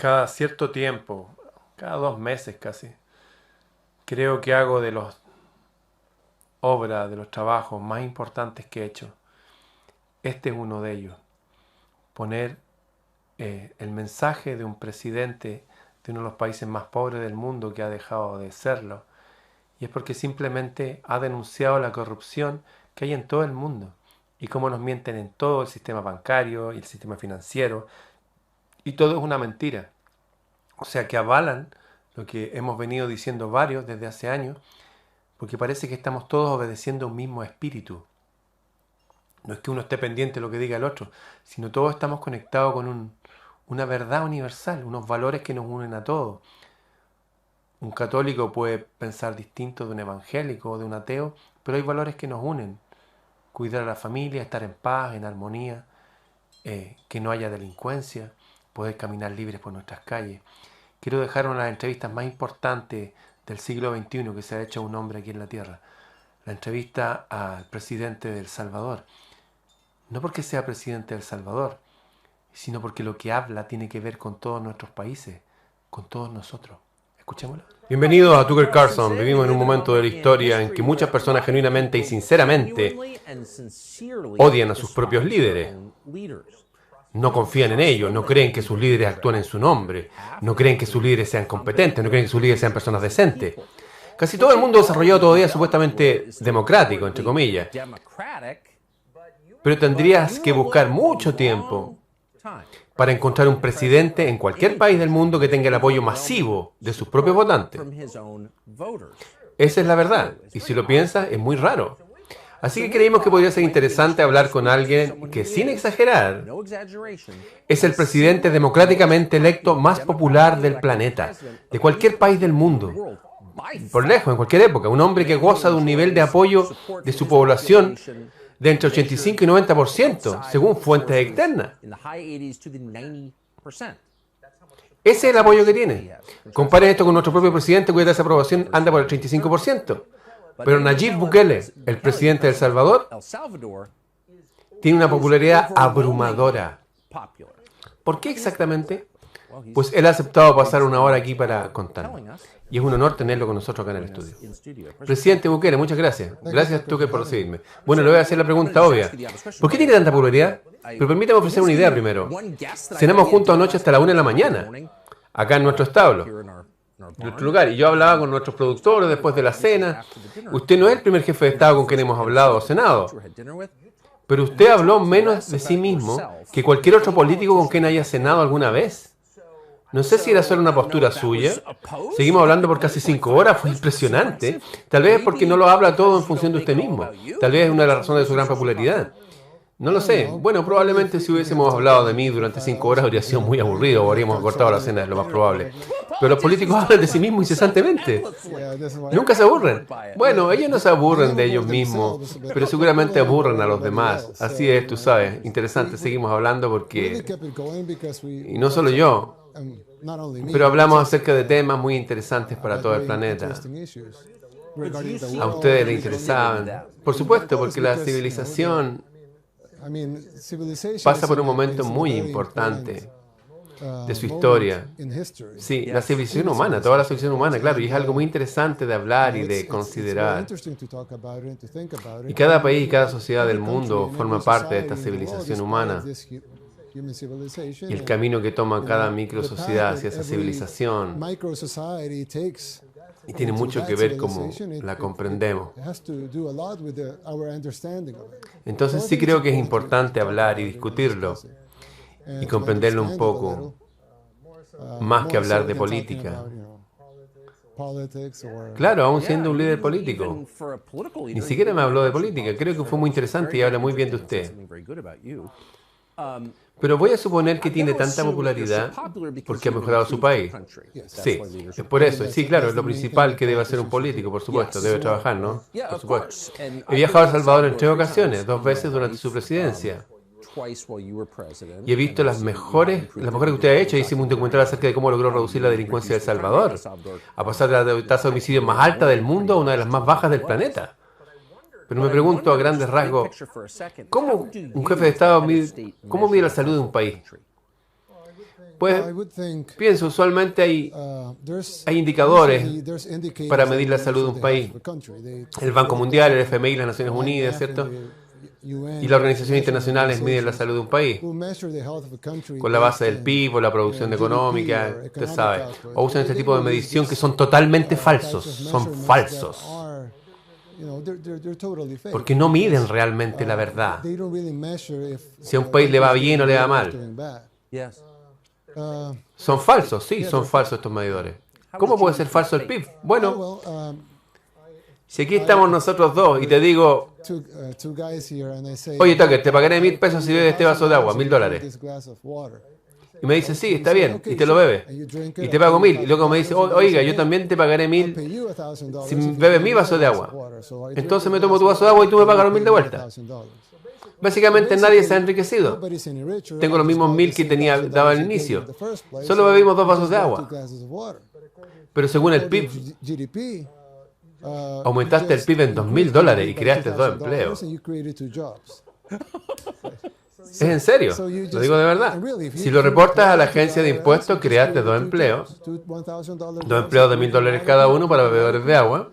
Cada cierto tiempo, cada 2 meses casi, creo que hago de las obras, de los trabajos más importantes que he hecho. Este es uno de ellos. Poner el mensaje de un presidente de uno de los países más pobres del mundo que ha dejado de serlo. Y es porque simplemente ha denunciado la corrupción que hay en todo el mundo. Y cómo nos mienten en todo el sistema bancario y el sistema financiero. Y todo es una mentira. O sea que avalan lo que hemos venido diciendo varios desde hace años, porque parece que estamos todos obedeciendo un mismo espíritu. No es que uno esté pendiente de lo que diga el otro, sino todos estamos conectados con una verdad universal, unos valores que nos unen a todos. Un católico puede pensar distinto de un evangélico o de un ateo, pero hay valores que nos unen. Cuidar a la familia, estar en paz, en armonía, que no haya delincuencia, poder caminar libres por nuestras calles. Quiero dejar una de las entrevistas más importantes del siglo XXI que se ha hecho a un hombre aquí en la Tierra. La entrevista al presidente de El Salvador. No porque sea presidente de El Salvador, sino porque lo que habla tiene que ver con todos nuestros países, con todos nosotros. Escuchémoslo. Bienvenidos a Tucker Carlson. Vivimos en un momento de la historia en que muchas personas genuinamente y sinceramente odian a sus propios líderes. No confían en ellos, no creen que sus líderes actúen en su nombre, no creen que sus líderes sean competentes, no creen que sus líderes sean personas decentes. Casi todo el mundo desarrollado todavía es supuestamente democrático, entre comillas. Pero tendrías que buscar mucho tiempo para encontrar un presidente en cualquier país del mundo que tenga el apoyo masivo de sus propios votantes. Esa es la verdad, y si lo piensas, es muy raro. Así que creímos que podría ser interesante hablar con alguien que, sin exagerar, es el presidente democráticamente electo más popular del planeta, de cualquier país del mundo. Por lejos, en cualquier época, un hombre que goza de un nivel de apoyo de su población de entre 85 y 90%, según fuentes externas. Ese es el apoyo que tiene. Comparen esto con nuestro propio presidente, cuya tasa de aprobación anda por el 35%. Pero Nayib Bukele, el presidente de El Salvador, tiene una popularidad abrumadora. ¿Por qué exactamente? Pues él ha aceptado pasar una hora aquí para contarnos. Y es un honor tenerlo con nosotros acá en el estudio. Presidente Bukele, muchas gracias. Gracias Tucker por recibirme. Bueno, le voy a hacer la pregunta obvia. ¿Por qué tiene tanta popularidad? Pero permítame ofrecer una idea primero. Cenamos juntos anoche hasta la 1 de la mañana, acá en nuestro establo, en nuestro lugar. Y yo hablaba con nuestros productores después de la cena. Usted no es el primer jefe de Estado con quien hemos hablado o cenado. Pero usted habló menos de sí mismo que cualquier otro político con quien haya cenado alguna vez. No sé si era solo una postura suya. Seguimos hablando por casi 5 horas, fue impresionante. Tal vez es porque no lo habla todo en función de usted mismo. Tal vez es una de las razones de su gran popularidad. No lo sé. Bueno, probablemente si hubiésemos hablado de mí durante 5 horas habría sido muy aburrido o habríamos cortado la cena, es lo más probable. Pero los políticos hablan de sí mismos incesantemente. Nunca se aburren. Bueno, ellos no se aburren de ellos mismos, pero seguramente aburren a los demás. Así es, tú sabes. Interesante, seguimos hablando porque... Y no solo yo, pero hablamos acerca de temas muy interesantes para todo el planeta. A ustedes les interesaban. Por supuesto, porque la civilización pasa por un momento muy importante de su historia. Sí, la civilización humana, toda la civilización humana, claro, y es algo muy interesante de hablar y de considerar. Y cada país y cada sociedad del mundo forma parte de esta civilización humana. Y el camino que toma cada micro sociedad hacia esa civilización y tiene mucho que ver cómo la comprendemos. Entonces sí creo que es importante hablar y discutirlo y comprenderlo un poco, más que hablar de política. Claro, aún siendo un líder político. Ni siquiera me habló de política. Creo que fue muy interesante y habla muy bien de usted. Pero voy a suponer que tiene tanta popularidad porque ha mejorado su país. Sí, es por eso. Sí, claro, es lo principal que debe hacer un político, por supuesto. Debe trabajar, ¿no? Por supuesto. He viajado a El Salvador en 3 ocasiones, 2 veces durante su presidencia. Y he visto las mejores que usted ha hecho. Hicimos un documental acerca de cómo logró reducir la delincuencia de El Salvador, a pasar de la tasa de homicidio más alta del mundo a una de las más bajas del planeta. Pero me pregunto a grandes rasgos, ¿cómo un jefe de Estado mide la salud de un país? Pues pienso, usualmente hay indicadores para medir la salud de un país. El Banco Mundial, el FMI, las Naciones Unidas, ¿cierto? Y las organizaciones internacionales miden la salud de un país con la base del PIB o la producción económica, usted sabe. O usan este tipo de medición que son totalmente falsos, son falsos. Porque no miden realmente la verdad. Si a un país le va bien o le va mal. Son falsos, sí, son falsos estos medidores. ¿Cómo puede ser falso el PIB? Bueno, si aquí estamos nosotros dos y te digo, oye, Tucker, te pagaré $1,000 si bebes este vaso de agua, $1,000. Y me dice, sí, está bien, y te lo bebes. Y te pago 1,000. Y luego me dice, oiga, yo también te pagaré 1,000 si bebes mi vaso de agua. Entonces me tomo tu vaso de agua y tú me pagas los 1,000 de vuelta. Básicamente nadie se ha enriquecido. Tengo los mismos 1,000 que daba al inicio. Solo bebimos 2 vasos de agua. Pero según el PIB, aumentaste el PIB en $2,000 y creaste 2 empleos. Es en serio, lo digo de verdad. Si lo reportas a la agencia de impuestos, creaste 2 empleos. 2 empleos de $1,000 cada uno para bebedores de agua.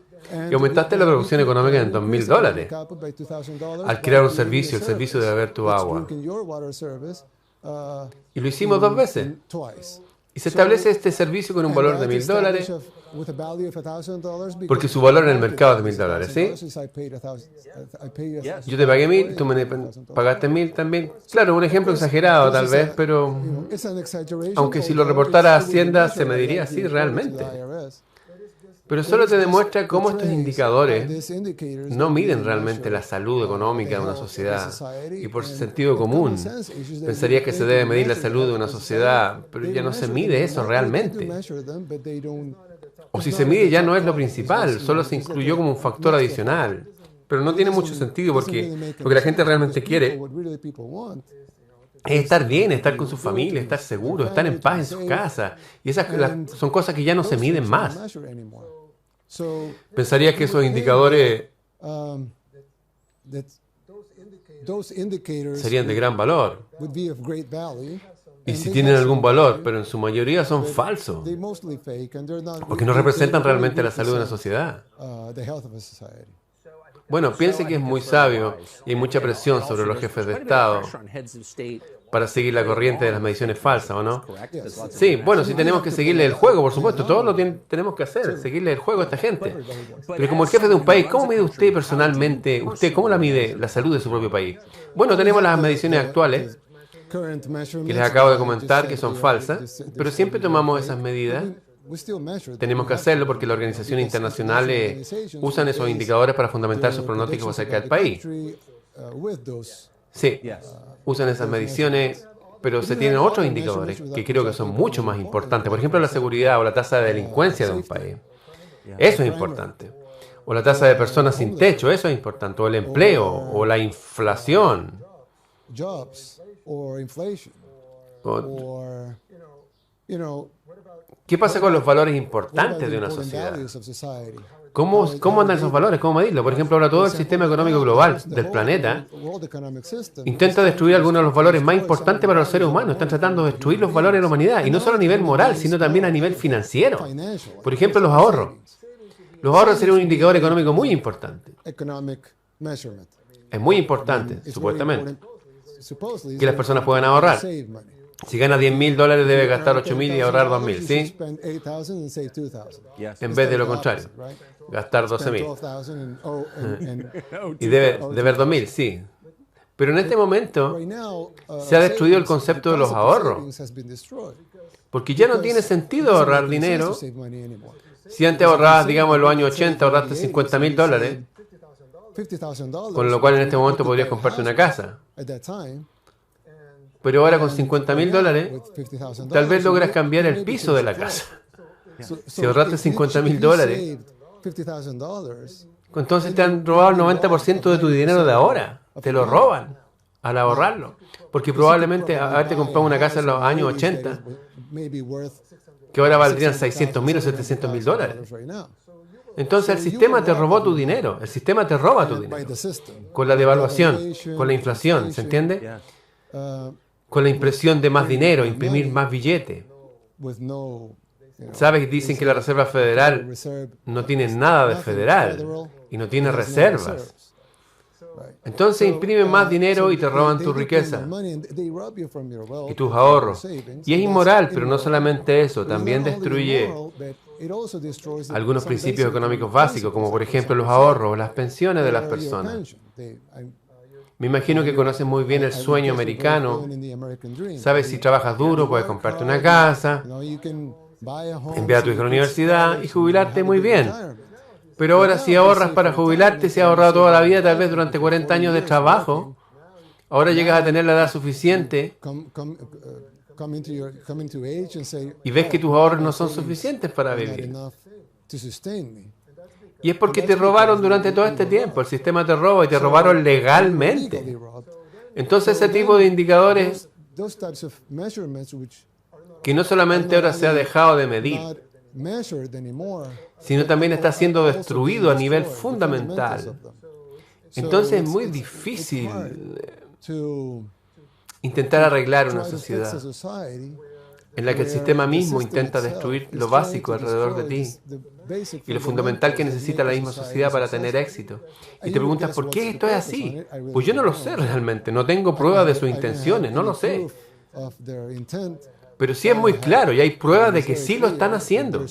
Y aumentaste la producción económica en $2,000 al crear un servicio, el servicio de beber tu agua. Y lo hicimos 2 veces. Y se establece este servicio con un valor de $1,000 porque su valor en el mercado es de $1,000, ¿sí? Yo te pagué 1,000, tú me pagaste 1,000 también. Claro, un ejemplo exagerado tal vez, pero aunque si lo reportara a Hacienda se me diría así realmente. Pero solo te demuestra cómo estos indicadores no miden realmente la salud económica de una sociedad. Y por sentido común, pensaría que se debe medir la salud de una sociedad, pero ya no se mide eso realmente. O si se mide ya no es lo principal, solo se incluyó como un factor adicional. Pero no tiene mucho sentido porque lo que la gente realmente quiere es estar bien, estar con su familia, estar seguro, estar en paz en sus casas. Y esas son cosas que ya no se miden más. Pensaría que esos indicadores serían de gran valor. Y si tienen algún valor, pero en su mayoría son falsos. Porque no representan realmente la salud de una sociedad. Bueno, piense que es muy sabio y hay mucha presión sobre los jefes de Estado para seguir la corriente de las mediciones falsas, ¿o no? Sí, bueno, sí tenemos que seguirle el juego, por supuesto, todos lo tenemos que hacer, seguirle el juego a esta gente. Pero como el jefe de un país, ¿cómo mide usted personalmente, cómo la mide la salud de su propio país? Bueno, tenemos las mediciones actuales, que les acabo de comentar, que son falsas, pero siempre tomamos esas medidas. Tenemos que hacerlo porque las organizaciones internacionales usan esos indicadores para fundamentar sus pronósticos acerca del país. Sí, usan esas mediciones, pero se tienen otros indicadores que creo que son mucho más importantes. Por ejemplo, la seguridad o la tasa de delincuencia de un país. Eso es importante. O la tasa de personas sin techo, eso es importante. O el empleo, o la inflación. ¿Qué pasa con los valores importantes de una sociedad? ¿Cómo andan esos valores? ¿Cómo medirlo? Por ejemplo, ahora todo el sistema económico global del planeta intenta destruir algunos de los valores más importantes para los seres humanos. Están tratando de destruir los valores de la humanidad. Y no solo a nivel moral, sino también a nivel financiero. Por ejemplo, los ahorros. Los ahorros serían un indicador económico muy importante. Es muy importante, supuestamente, que las personas puedan ahorrar. Si gana $10,000, debe gastar $8,000 y ahorrar $2,000, ¿sí? En vez de lo contrario, gastar $12,000. Y debe ver $2,000, sí. Pero en este momento se ha destruido el concepto de los ahorros. Porque ya no tiene sentido ahorrar dinero. Si antes ahorrabas, digamos, en los años 80, ahorraste $50,000, con lo cual en este momento podrías comprarte una casa. Pero ahora con $50,000, tal vez logras cambiar el piso de la casa. Si ahorraste $50,000, entonces te han robado el 90% de tu dinero de ahora. Te lo roban al ahorrarlo. Porque probablemente haberte comprado una casa en los años 80, que ahora valdrían $600,000 o $700,000. Entonces el sistema te robó tu dinero. El sistema te roba tu dinero. Con la devaluación, con la inflación, ¿se entiende? con la impresión de más dinero, imprimir más billete. ¿Sabes? Dicen que la Reserva Federal no tiene nada de federal y no tiene reservas. Entonces imprimen más dinero y te roban tu riqueza y tus ahorros. Y es inmoral, pero no solamente eso, también destruye algunos principios económicos básicos, como por ejemplo los ahorros o las pensiones de las personas. Me imagino que conoces muy bien el sueño americano. Sabes, si trabajas duro, puedes comprarte una casa, enviar a tu hijo a la universidad y jubilarte muy bien. Pero ahora si ahorras para jubilarte, si has ahorrado toda la vida, tal vez durante 40 años de trabajo, ahora llegas a tener la edad suficiente y ves que tus ahorros no son suficientes para vivir. Y es porque te robaron durante todo este tiempo. El sistema te roba y te robaron legalmente. Entonces ese tipo de indicadores que no solamente ahora se ha dejado de medir, sino también está siendo destruido a nivel fundamental. Entonces es muy difícil intentar arreglar una sociedad en la que el sistema mismo intenta destruir lo básico alrededor de ti y lo fundamental que necesita la misma sociedad para tener éxito. Y te preguntas, ¿por qué esto es así? Pues yo no lo sé realmente, no tengo pruebas de sus intenciones, no lo sé. Pero sí es muy claro y hay pruebas de que sí lo están haciendo.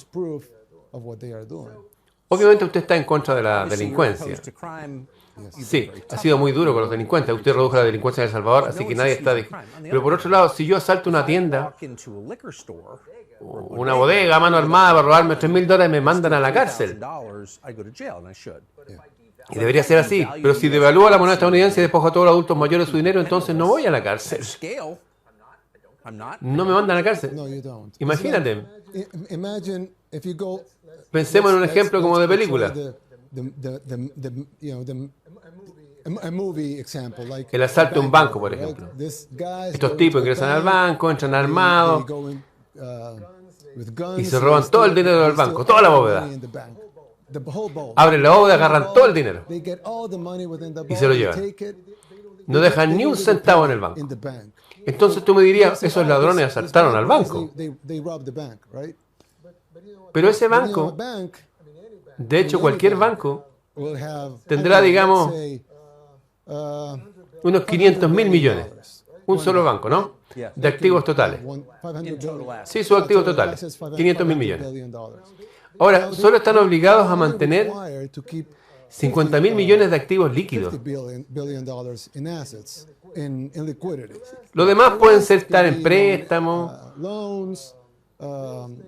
Obviamente usted está en contra de la delincuencia. Sí, ha sido muy duro con los delincuentes. Usted redujo la delincuencia en El Salvador, así que nadie está... Pero por otro lado, si yo asalto una tienda, una bodega a mano armada para robarme $3,000, me mandan a la cárcel. Y debería ser así. Pero si devalúo la moneda estadounidense y despojo a todos los adultos mayores de su dinero, entonces no voy a la cárcel. No me mandan a la cárcel. Imagínate. Pensemos en un ejemplo como de película. El asalto a un banco, por ejemplo. Estos tipos ingresan al banco, entran armados y se roban todo el dinero del banco, toda la bóveda. Abren la bóveda, agarran todo el dinero y se lo llevan. No dejan ni un centavo en el banco. Entonces tú me dirías, esos ladrones asaltaron al banco. Pero ese banco, de hecho cualquier banco, tendrá, digamos, unos 500,000 millones. Un solo banco, ¿no? De activos totales. Sí, sus activos totales. 500,000 millones. Ahora, solo están obligados a mantener 50,000 millones de activos líquidos. Los demás pueden estar en préstamos,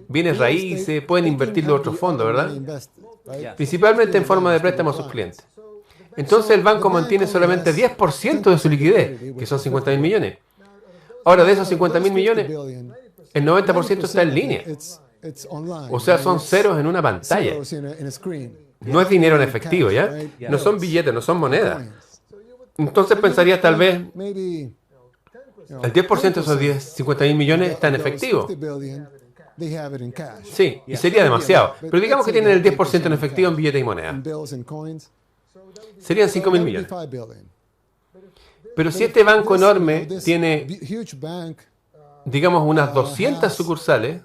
bienes raíces, pueden invertirlo en otros fondos, ¿verdad? Principalmente en forma de préstamos a sus clientes. Entonces el banco mantiene solamente 10% de su liquidez, que son 50,000 millones. Ahora, de esos 50,000 millones, el 90% está en línea. O sea, son ceros en una pantalla. No es dinero en efectivo, ¿ya? No son billetes, no son monedas. Entonces pensarías tal vez, el 10% de esos 50,000 millones está en efectivo. Sí, y sería demasiado. Pero digamos que tienen el 10% en efectivo en billetes y monedas. Serían 5,000 millones. Pero si este banco enorme tiene, digamos, unas 200 sucursales,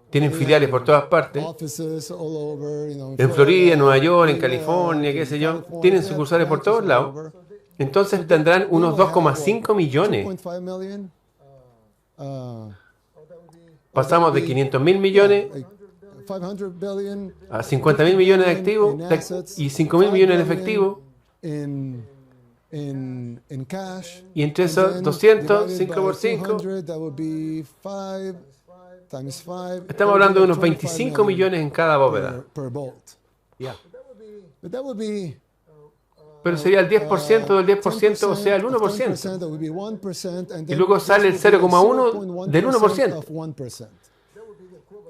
tienen filiales por todas partes, en Florida, en Nueva York, en California, qué sé yo, tienen sucursales por todos lados, entonces tendrán unos 2,5 millones. Pasamos de 500,000 millones a 50,000 millones de activos y 5,000 millones en efectivo. Y entre esos 200, 5 por 5, estamos hablando de unos 25 millones en cada bóveda. Pero sería el 10% del 10%, o sea, el 1%. Y luego sale el 0,1 del 1%.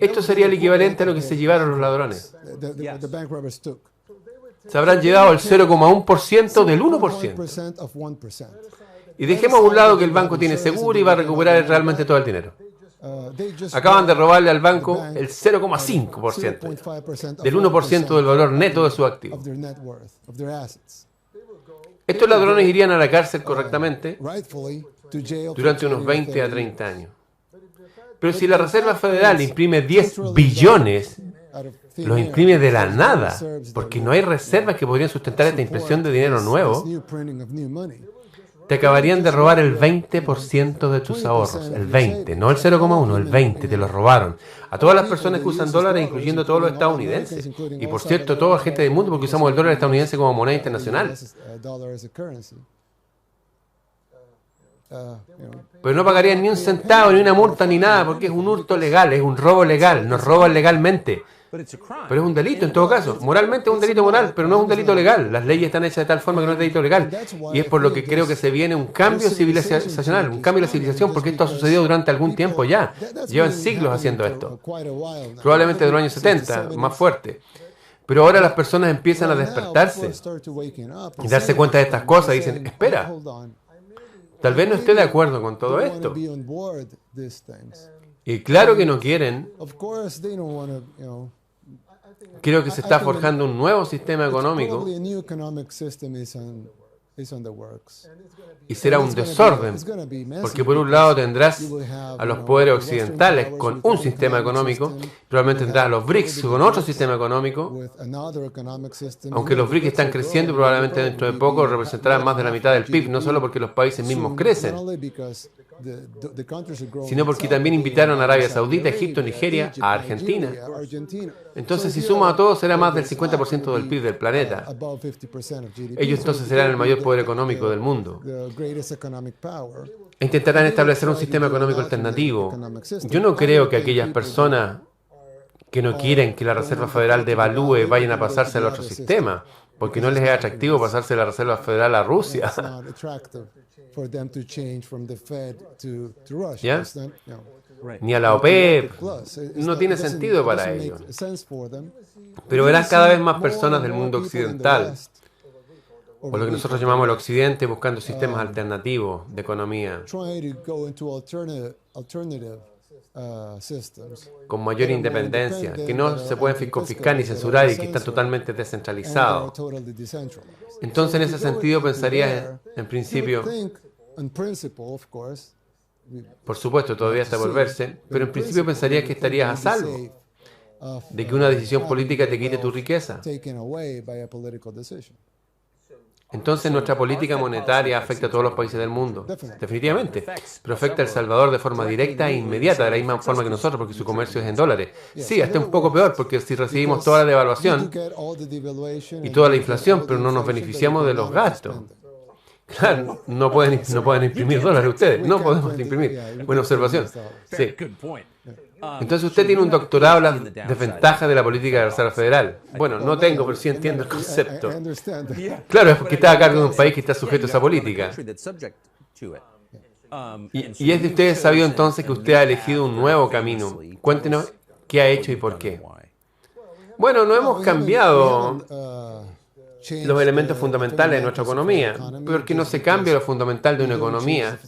Esto sería el equivalente a lo que se llevaron los ladrones. Se habrán llevado el 0,1% del 1%. Y dejemos a un lado que el banco tiene seguro y va a recuperar realmente todo el dinero. Acaban de robarle al banco el 0,5% del 1% del valor neto de sus activos. Estos ladrones irían a la cárcel correctamente durante unos 20 a 30 años. Pero si la Reserva Federal imprime 10 billones, los imprime de la nada, porque no hay reservas que podrían sustentar esta impresión de dinero nuevo, te acabarían de robar el 20% de tus ahorros. El 20, no el 0,1, el 20 te lo robaron. A todas las personas que usan dólares, incluyendo a todos los estadounidenses. Y por cierto, toda la gente del mundo, porque usamos el dólar estadounidense como moneda internacional. Pero no pagarían ni un centavo, ni una multa, ni nada, porque es un hurto legal, es un robo legal, nos roban legalmente. Pero es un delito en todo caso. Moralmente es un delito moral, pero no es un delito legal. Las leyes están hechas de tal forma que no es delito legal. Y es por lo que creo que se viene un cambio civilizacional, un cambio de la civilización, porque esto ha sucedido durante algún tiempo ya. Llevan siglos haciendo esto. Probablemente de los años 70, más fuerte. Pero ahora las personas empiezan a despertarse y darse cuenta de estas cosas y dicen, espera, tal vez no esté de acuerdo con todo esto. Y claro que no quieren. Creo que se está forjando un nuevo sistema económico y será un desorden, porque por un lado tendrás a los poderes occidentales con un sistema económico, probablemente tendrás a los BRICS con otro sistema económico, aunque los BRICS están creciendo y probablemente dentro de poco representarán más de la mitad del PIB, no solo porque los países mismos crecen, sino porque también invitaron a Arabia Saudita, Egipto, Nigeria, a Argentina. Entonces, si sumas a todos, será más del 50% del PIB del planeta. Ellos entonces serán el mayor poder económico del mundo. E intentarán establecer un sistema económico alternativo. Yo no creo que aquellas personas que no quieren que la Reserva Federal devalúe vayan a pasarse al otro sistema, porque no les es atractivo pasarse la Reserva Federal a Rusia. ¿Ya? Ni a la OPEP. No tiene sentido para ellos. Pero verás cada vez más personas del mundo occidental, o lo que nosotros llamamos el occidente, buscando sistemas alternativos de economía, con mayor independencia, que no se pueden confiscar ni censurar y que están totalmente descentralizados. Entonces, en ese sentido, pensarías, en principio, por supuesto, todavía está por verse, pero en principio pensarías que estarías a salvo de que una decisión política te quite tu riqueza. Entonces nuestra política monetaria afecta a todos los países del mundo, definitivamente, pero afecta a El Salvador de forma directa e inmediata, de la misma forma que nosotros, porque su comercio es en dólares. Sí, hasta un poco peor, porque si recibimos toda la devaluación y toda la inflación, pero no nos beneficiamos de los gastos. Claro, no pueden imprimir dólares ustedes, no podemos imprimir. Buena observación. Sí. Entonces usted tiene un doctorado en las desventajas de la política de la Reserva Federal. Bueno, no tengo, pero sí entiendo el concepto. Claro, es porque está a cargo de un país que está sujeto a esa política. Y es de ustedes sabido entonces que usted ha elegido un nuevo camino. Cuéntenos qué ha hecho y por qué. Bueno, no hemos cambiado los elementos fundamentales de nuestra economía, porque no se cambia lo fundamental de una economía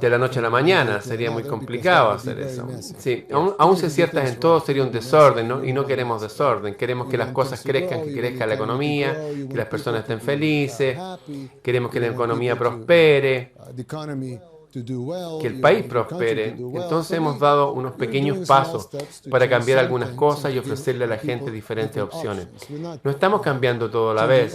de la noche a la mañana. Sería muy complicado hacer eso. Sí, aún si aciertas en todo sería un desorden, ¿no? Y no queremos desorden. Queremos que las cosas crezcan, que crezca la economía, que las personas estén felices, queremos que la economía prospere, que el país prospere. Entonces hemos dado unos pequeños pasos para cambiar algunas cosas y ofrecerle a la gente diferentes opciones. No estamos cambiando todo a la vez.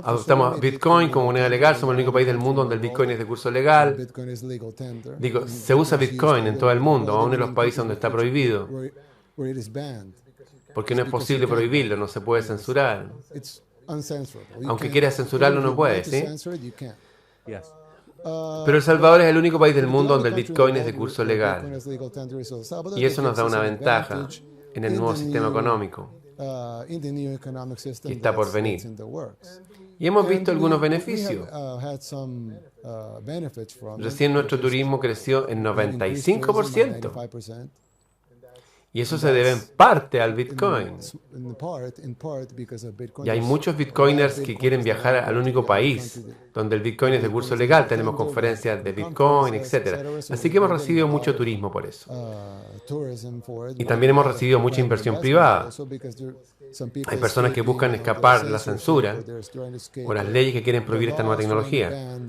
Adoptamos Bitcoin como moneda legal. Somos el único país del mundo donde el Bitcoin es de curso legal. Digo, se usa Bitcoin en todo el mundo, aún en los países donde está prohibido. Porque no es posible prohibirlo, no se puede censurar. Aunque quieras censurarlo, no puedes, ¿sí? Pero El Salvador es el único país del mundo donde el Bitcoin es de curso legal. Y eso nos da una ventaja en el nuevo sistema económico que está por venir. Y hemos visto algunos beneficios. Recién nuestro turismo creció en 95%. Y eso se debe en parte al Bitcoin. Y hay muchos Bitcoiners que quieren viajar al único país donde el Bitcoin es de curso legal. Tenemos conferencias de Bitcoin, etc. Así que hemos recibido mucho turismo por eso. Y también hemos recibido mucha inversión privada. Hay personas que buscan escapar de la censura o las leyes que quieren prohibir esta nueva tecnología.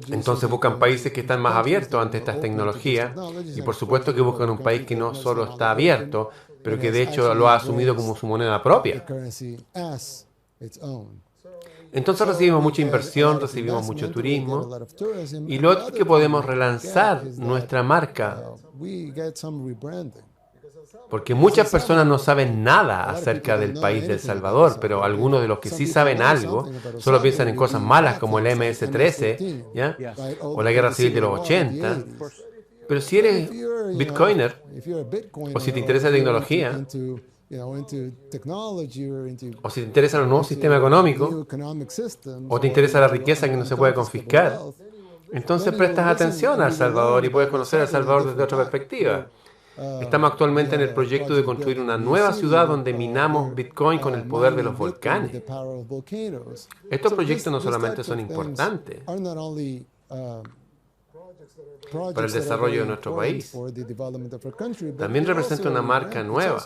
Entonces buscan países que están más abiertos ante estas tecnologías y por supuesto que buscan un país que no solo está abierto, pero que de hecho lo ha asumido como su moneda propia. Entonces recibimos mucha inversión, recibimos mucho turismo y lo otro es que podemos relanzar nuestra marca. Porque muchas personas no saben nada acerca del país de El Salvador, pero algunos de los que sí saben algo solo piensan en cosas malas como el MS-13, ¿ya? O la guerra civil de los 80. Pero si eres Bitcoiner, o si te interesa la tecnología, o si te interesa los nuevos sistemas económicos, o te interesa la riqueza que no se puede confiscar, entonces prestas atención a El Salvador y puedes conocer a El Salvador desde otra perspectiva. Estamos actualmente en el proyecto de construir una nueva ciudad donde minamos Bitcoin con el poder de los volcanes. Estos proyectos no solamente son importantes para el desarrollo de nuestro país, también representa una marca nueva,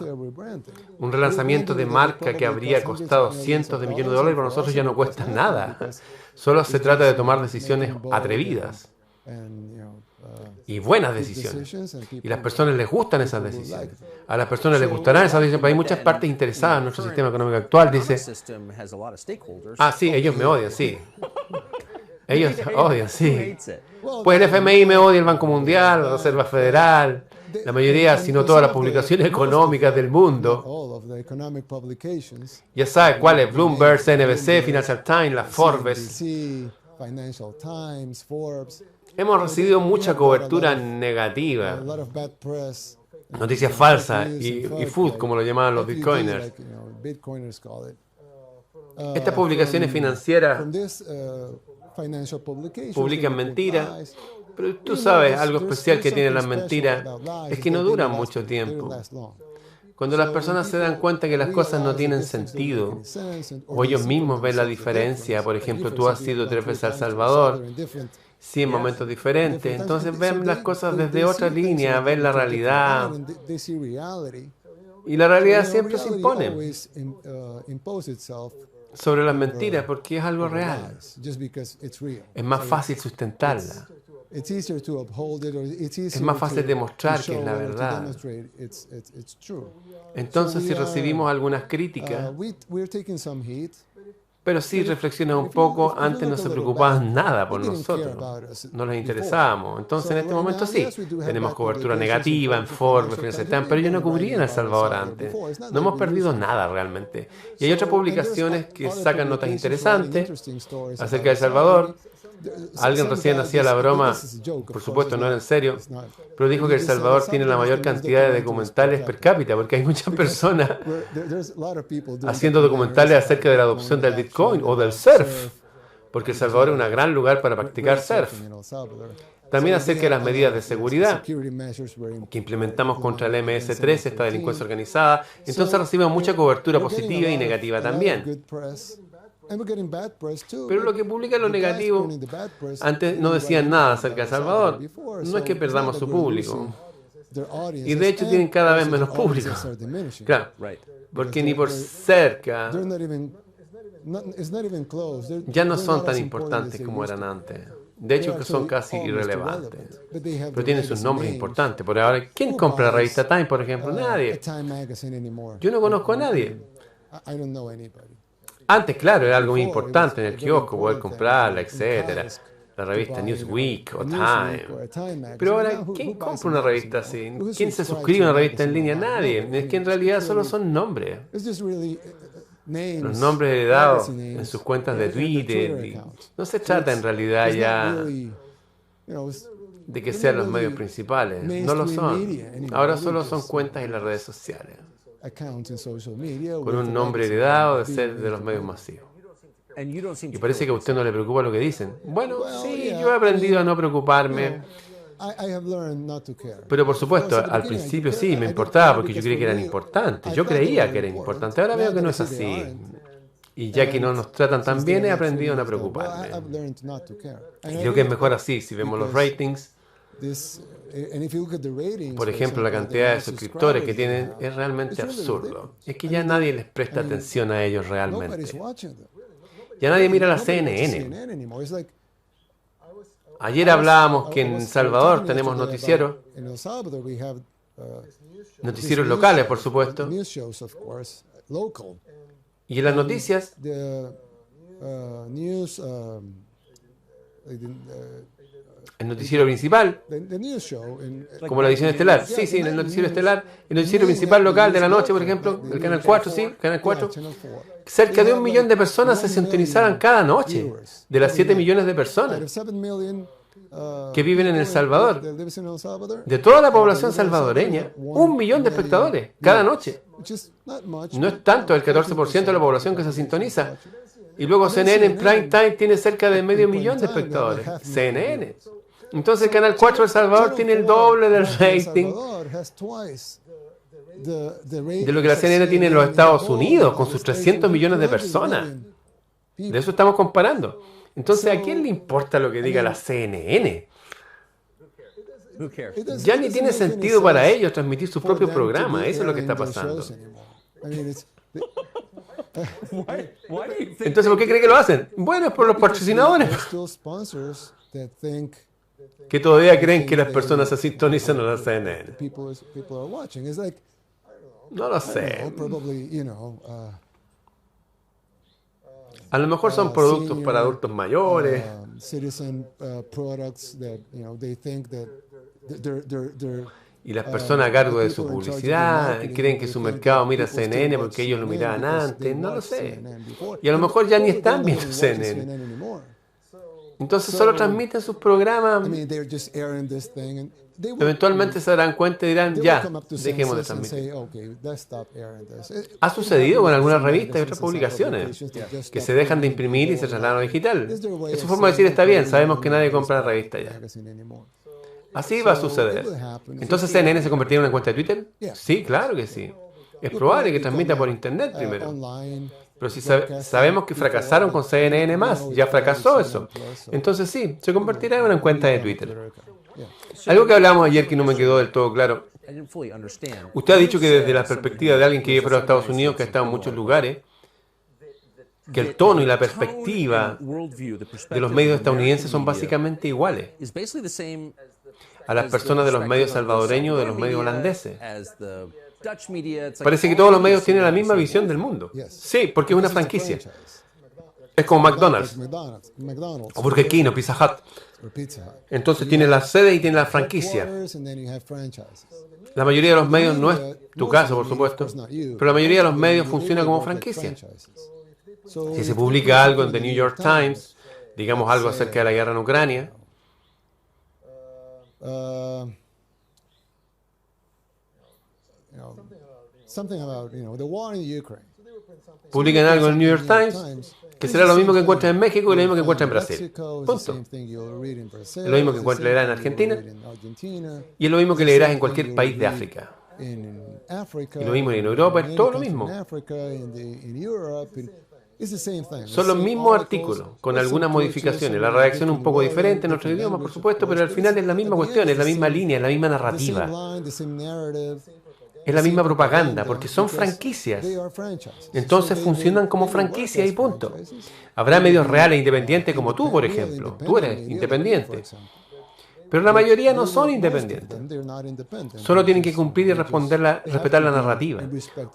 un relanzamiento de marca que habría costado cientos de millones de dólares, para nosotros ya no cuesta nada. Solo se trata de tomar decisiones atrevidas y buenas decisiones. Y a las personas les gustan esas decisiones. A las personas les gustarán esas decisiones. Pero hay muchas partes interesadas en nuestro sistema económico actual. Dice, sí, ellos me odian, sí. Ellos odian, sí. Pues el FMI me odia, el Banco Mundial, la Reserva Federal, la mayoría, si no todas las publicaciones económicas del mundo. Ya sabes cuáles: Bloomberg, CNBC, Financial Times, la Forbes. Hemos recibido mucha cobertura negativa, noticias falsas y food, como lo llamaban los bitcoiners. Estas publicaciones financieras publican mentiras, pero tú sabes, algo especial que tienen las mentiras es que no duran mucho tiempo. Cuando las personas se dan cuenta que las cosas no tienen sentido, o ellos mismos ven la diferencia, por ejemplo, tú has ido 3 veces a El Salvador, sí, en momentos diferentes, entonces ven las cosas desde otra línea, ven la realidad, y la realidad siempre se impone sobre las mentiras porque es algo real. Es más fácil sustentarla. Es más fácil demostrar que es la verdad. Entonces, si recibimos algunas críticas, pero si reflexionas un poco, antes no se preocupaban nada por nosotros, no les interesábamos. Entonces, en este momento sí, tenemos cobertura negativa en Forbes, Financial Times, pero yo no cubría en El Salvador antes. No hemos perdido nada realmente. Y hay otras publicaciones que sacan notas interesantes acerca de El Salvador. Alguien recién hacía la broma, por supuesto no era en serio, pero dijo que El Salvador tiene la mayor cantidad de documentales per cápita, porque hay muchas personas haciendo documentales acerca de la adopción del Bitcoin o del surf, porque El Salvador es un gran lugar para practicar surf. También acerca de las medidas de seguridad que implementamos contra el MS-13, esta delincuencia organizada. Entonces recibimos mucha cobertura positiva y negativa también. Pero lo que publican lo negativo, antes no decían nada acerca de El Salvador. No es que perdamos su público. Y de hecho tienen cada vez menos público. Claro, porque ni por cerca ya no son tan importantes como eran antes. De hecho, que son casi irrelevantes. Pero tienen sus nombres importantes. Por ahora, ¿quién compra la revista Time, por ejemplo? Nadie. Yo no conozco a nadie. Antes, claro, era algo muy importante en el kiosco, poder comprarla, etcétera. La revista Newsweek o Time. Pero ahora, ¿quién compra una revista así? ¿Quién se suscribe a una revista en línea? Nadie. Es que en realidad solo son nombres. Los nombres heredados en sus cuentas de Twitter. Y no se trata en realidad ya de que sean los medios principales. No lo son. Ahora solo son cuentas en las redes sociales, con un nombre heredado de ser de los medios masivos. Y parece que a usted no le preocupa lo que dicen. Bueno, sí, yo he aprendido a no preocuparme. Pero por supuesto, al principio sí me importaba porque yo creía que eran importantes. Yo creía que eran importantes. Ahora veo que no es así. Y ya que no nos tratan tan bien, he aprendido a no preocuparme. Y creo que es mejor así. Si vemos los ratings, por ejemplo, la cantidad de suscriptores que tienen es realmente absurdo. Es que ya nadie les presta atención a ellos realmente. Ya nadie mira la CNN. Ayer hablábamos que en El Salvador tenemos noticieros locales, por supuesto. Y en las noticias, el noticiero principal, como la edición estelar. Sí, en el noticiero estelar, el noticiero principal local de la noche, por ejemplo, el Canal 4, Canal 4. Cerca de 1 millón de personas se sintonizaban cada noche, de las 7 millones de personas que viven en El Salvador. De toda la población salvadoreña, 1 millón de espectadores cada noche. No es tanto el 14% de la población que se sintoniza. Y luego CNN en prime time tiene cerca de medio millón de espectadores. CNN. Entonces el Canal 4 de El Salvador tiene el doble del rating de lo que la CNN tiene en los Estados Unidos, con sus 300 millones de personas. De eso estamos comparando. Entonces, ¿a quién le importa lo que diga la CNN? Ya ni tiene sentido para ellos transmitir su propio programa. Eso es lo que está pasando. Entonces, ¿por qué cree que lo hacen? Bueno, es por los patrocinadores, que todavía creen que las personas se sintonizan a la CNN. No lo sé. A lo mejor son productos para adultos mayores. Y las personas a cargo de su publicidad creen que su mercado mira CNN porque ellos lo miraban antes. No lo sé. Y a lo mejor ya ni están viendo CNN. Entonces solo transmiten sus programas. Eventualmente se darán cuenta y dirán, ya, dejemos de transmitir. Ha sucedido con algunas revistas y otras publicaciones que se dejan de imprimir y se trasladan a digital. Es su forma de decir, está bien, sabemos que nadie compra la revista ya. Así va a suceder. Entonces, CNN se convertirá en una cuenta de Twitter. Sí, claro que sí. Es probable que transmita por internet primero. Pero si sabemos que fracasaron con CNN+, ya fracasó eso. Entonces sí, se convertirá en una cuenta de Twitter. Algo que hablamos ayer que no me quedó del todo claro. Usted ha dicho que desde la perspectiva de alguien que vive fuera de Estados Unidos, que ha estado en muchos lugares, que el tono y la perspectiva de los medios estadounidenses son básicamente iguales a las personas de los medios salvadoreños, de los medios holandeses. Parece que todos los medios tienen la misma visión del mundo. Sí, porque es una franquicia. Es como McDonald's, o Burger King, o Pizza Hut. Entonces tiene la sede y tiene la franquicia. La mayoría de los medios, no es tu caso, por supuesto, pero la mayoría de los medios funciona como franquicia. Si se publica algo en The New York Times, digamos algo acerca de la guerra en Ucrania, publican algo en el New York Times, que será lo mismo que encuentras en México y lo mismo que encuentras en Brasil. Punto. Es lo mismo que encontrarás en Argentina y es lo mismo que leerás en cualquier país de África. Y lo mismo en Europa, es todo lo mismo. Son los mismos artículos, con algunas modificaciones. La redacción es un poco diferente en otros idiomas, por supuesto, pero al final es la misma cuestión, es la misma línea, es la misma narrativa. Es la misma propaganda, porque son franquicias. Entonces funcionan como franquicias y punto. Habrá medios reales independientes como tú, por ejemplo. Tú eres independiente. Pero la mayoría no son independientes. Solo tienen que cumplir y respetar la narrativa.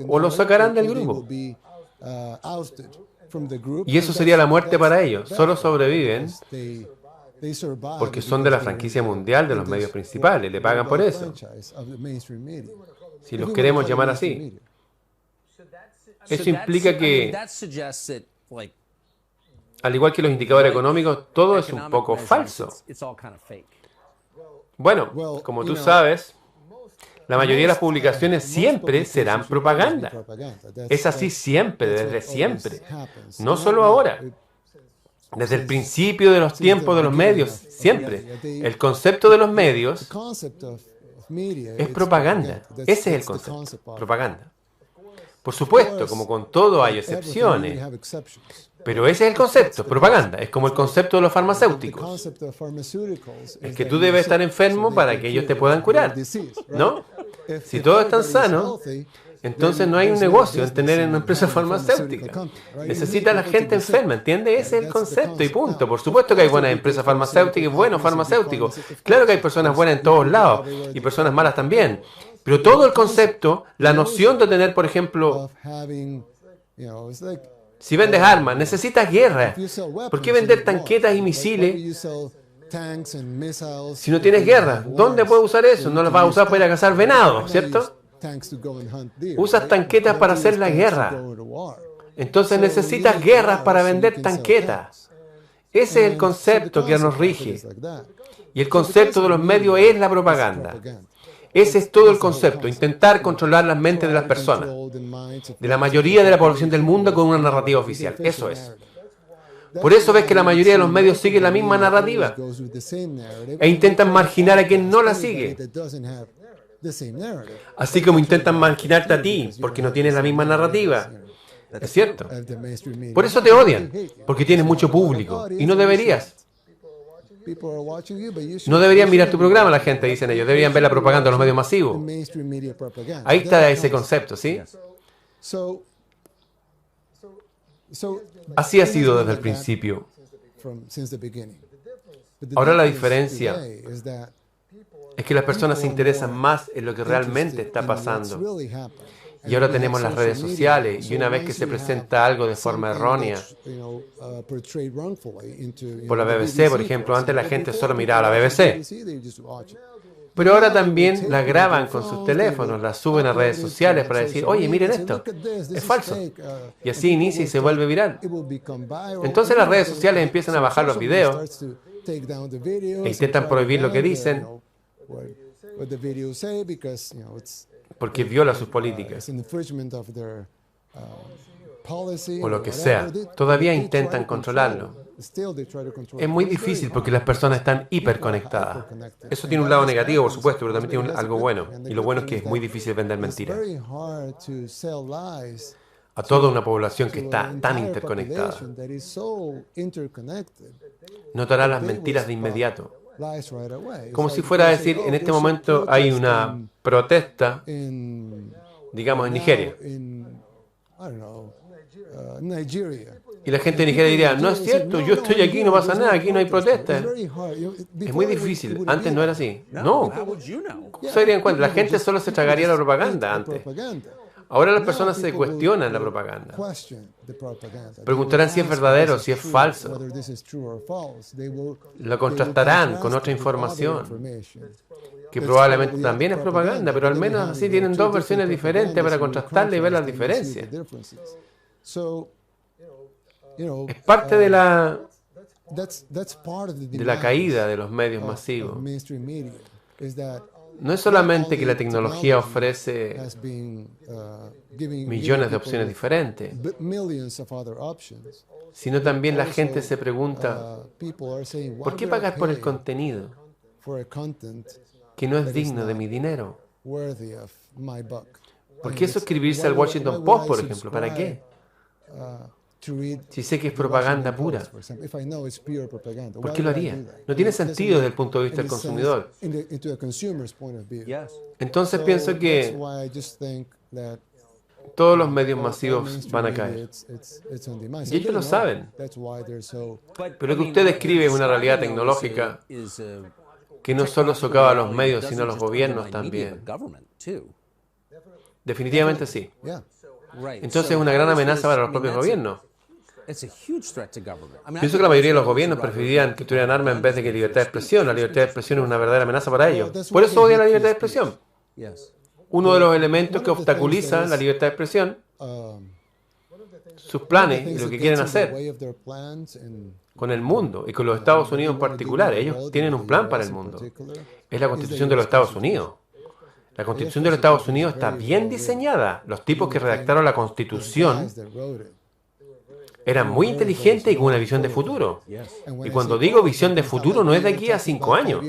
O lo sacarán del grupo. Y eso sería la muerte para ellos. Solo sobreviven porque son de la franquicia mundial de los medios principales. Le pagan por eso. Si los queremos llamar así. Eso implica que, al igual que los indicadores económicos, todo es un poco falso. Bueno, como tú sabes, la mayoría de las publicaciones siempre serán propaganda. Es así siempre, desde siempre. No solo ahora. Desde el principio de los tiempos de los medios, siempre. El concepto de los medios es propaganda. Ese es el concepto, propaganda. Por supuesto, como con todo hay excepciones, pero ese es el concepto, propaganda. Es como el concepto de los farmacéuticos. Es que tú debes estar enfermo para que ellos te puedan curar, ¿no? Si todos están sanos, entonces no hay un negocio en tener una empresa farmacéutica. Necesita la gente enferma, ¿entiendes? Ese es el concepto y punto. Por supuesto que hay buenas empresas farmacéuticas y buenos farmacéuticos. Claro que hay personas buenas en todos lados y personas malas también. Pero todo el concepto, la noción de tener, por ejemplo, si vendes armas, necesitas guerra. ¿Por qué vender tanquetas y misiles si no tienes guerra? ¿Dónde puedes usar eso? No las vas a usar para ir a cazar venados, ¿cierto? Usas tanquetas para hacer la guerra. Entonces necesitas guerras para vender tanquetas. Ese es el concepto que nos rige. Y el concepto de los medios es la propaganda. Ese es todo el concepto, intentar controlar las mentes de las personas, de la mayoría de la población del mundo con una narrativa oficial. Eso es. Por eso ves que la mayoría de los medios siguen la misma narrativa e intentan marginar a quien no la sigue. Así como intentan marginarte a ti porque no tienes la misma narrativa. Es cierto. Por eso te odian, porque tienes mucho público y no deberías. No deberían mirar tu programa, la gente, dicen ellos. Deberían ver la propaganda de los medios masivos. Ahí está ese concepto, ¿sí? Así ha sido desde el principio. Ahora la diferencia es que las personas se interesan más en lo que realmente está pasando. Y ahora tenemos las redes sociales, y una vez que se presenta algo de forma errónea, por la BBC, por ejemplo, antes la gente solo miraba la BBC. Pero ahora también la graban con sus teléfonos, la suben a redes sociales para decir, oye, miren esto, es falso. Y así inicia y se vuelve viral. Entonces las redes sociales empiezan a bajar los videos e intentan prohibir lo que dicen porque viola sus políticas o lo que sea. Todavía intentan controlarlo. Es muy difícil porque las personas están hiperconectadas. Eso tiene un lado negativo, por supuesto, pero también tiene algo bueno. Y lo bueno es que es muy difícil vender mentiras a toda una población que está tan interconectada. Notará las mentiras de inmediato. Como si fuera a decir, en este momento hay una protesta, digamos, en Nigeria. Y la gente de Nigeria diría, no es cierto, yo estoy aquí, no pasa nada, aquí no hay protesta. Es muy difícil. Antes no era así. No. ¿Cómo se darían cuenta? La gente solo se tragaría la propaganda antes. Ahora las personas se cuestionan la propaganda. Preguntarán si es verdadero, si es falso. Lo contrastarán con otra información, que probablemente también es propaganda, pero al menos así tienen dos versiones diferentes para contrastarla y ver las diferencias. Es parte de la caída de los medios masivos. No es solamente que la tecnología ofrece millones de opciones diferentes, sino también la gente se pregunta, ¿por qué pagar por el contenido que no es digno de mi dinero? ¿Por qué suscribirse al Washington Post, por ejemplo? ¿Para qué? Si sé que es propaganda pura, ¿por qué lo haría? No tiene sentido desde el punto de vista del consumidor. Entonces pienso que todos los medios masivos van a caer. Y ellos lo saben. Pero lo que usted describe es una realidad tecnológica que no solo socava a los medios, sino a los gobiernos también. Definitivamente sí. Entonces es una gran amenaza para los propios gobiernos. Pienso que la mayoría de los gobiernos preferirían que tuvieran armas en vez de que libertad de expresión. La libertad de expresión es una verdadera amenaza para ellos. Por eso odian la libertad de expresión. Uno de los elementos que obstaculiza la libertad de expresión, sus planes y lo que quieren hacer con el mundo y con los Estados Unidos en particular. Ellos tienen un plan para el mundo. Es la Constitución de los Estados Unidos. La Constitución de los Estados Unidos está bien diseñada. Los tipos que redactaron la Constitución Eran muy inteligentes y con una visión de futuro. Y cuando digo visión de futuro, no es de aquí a 5 años.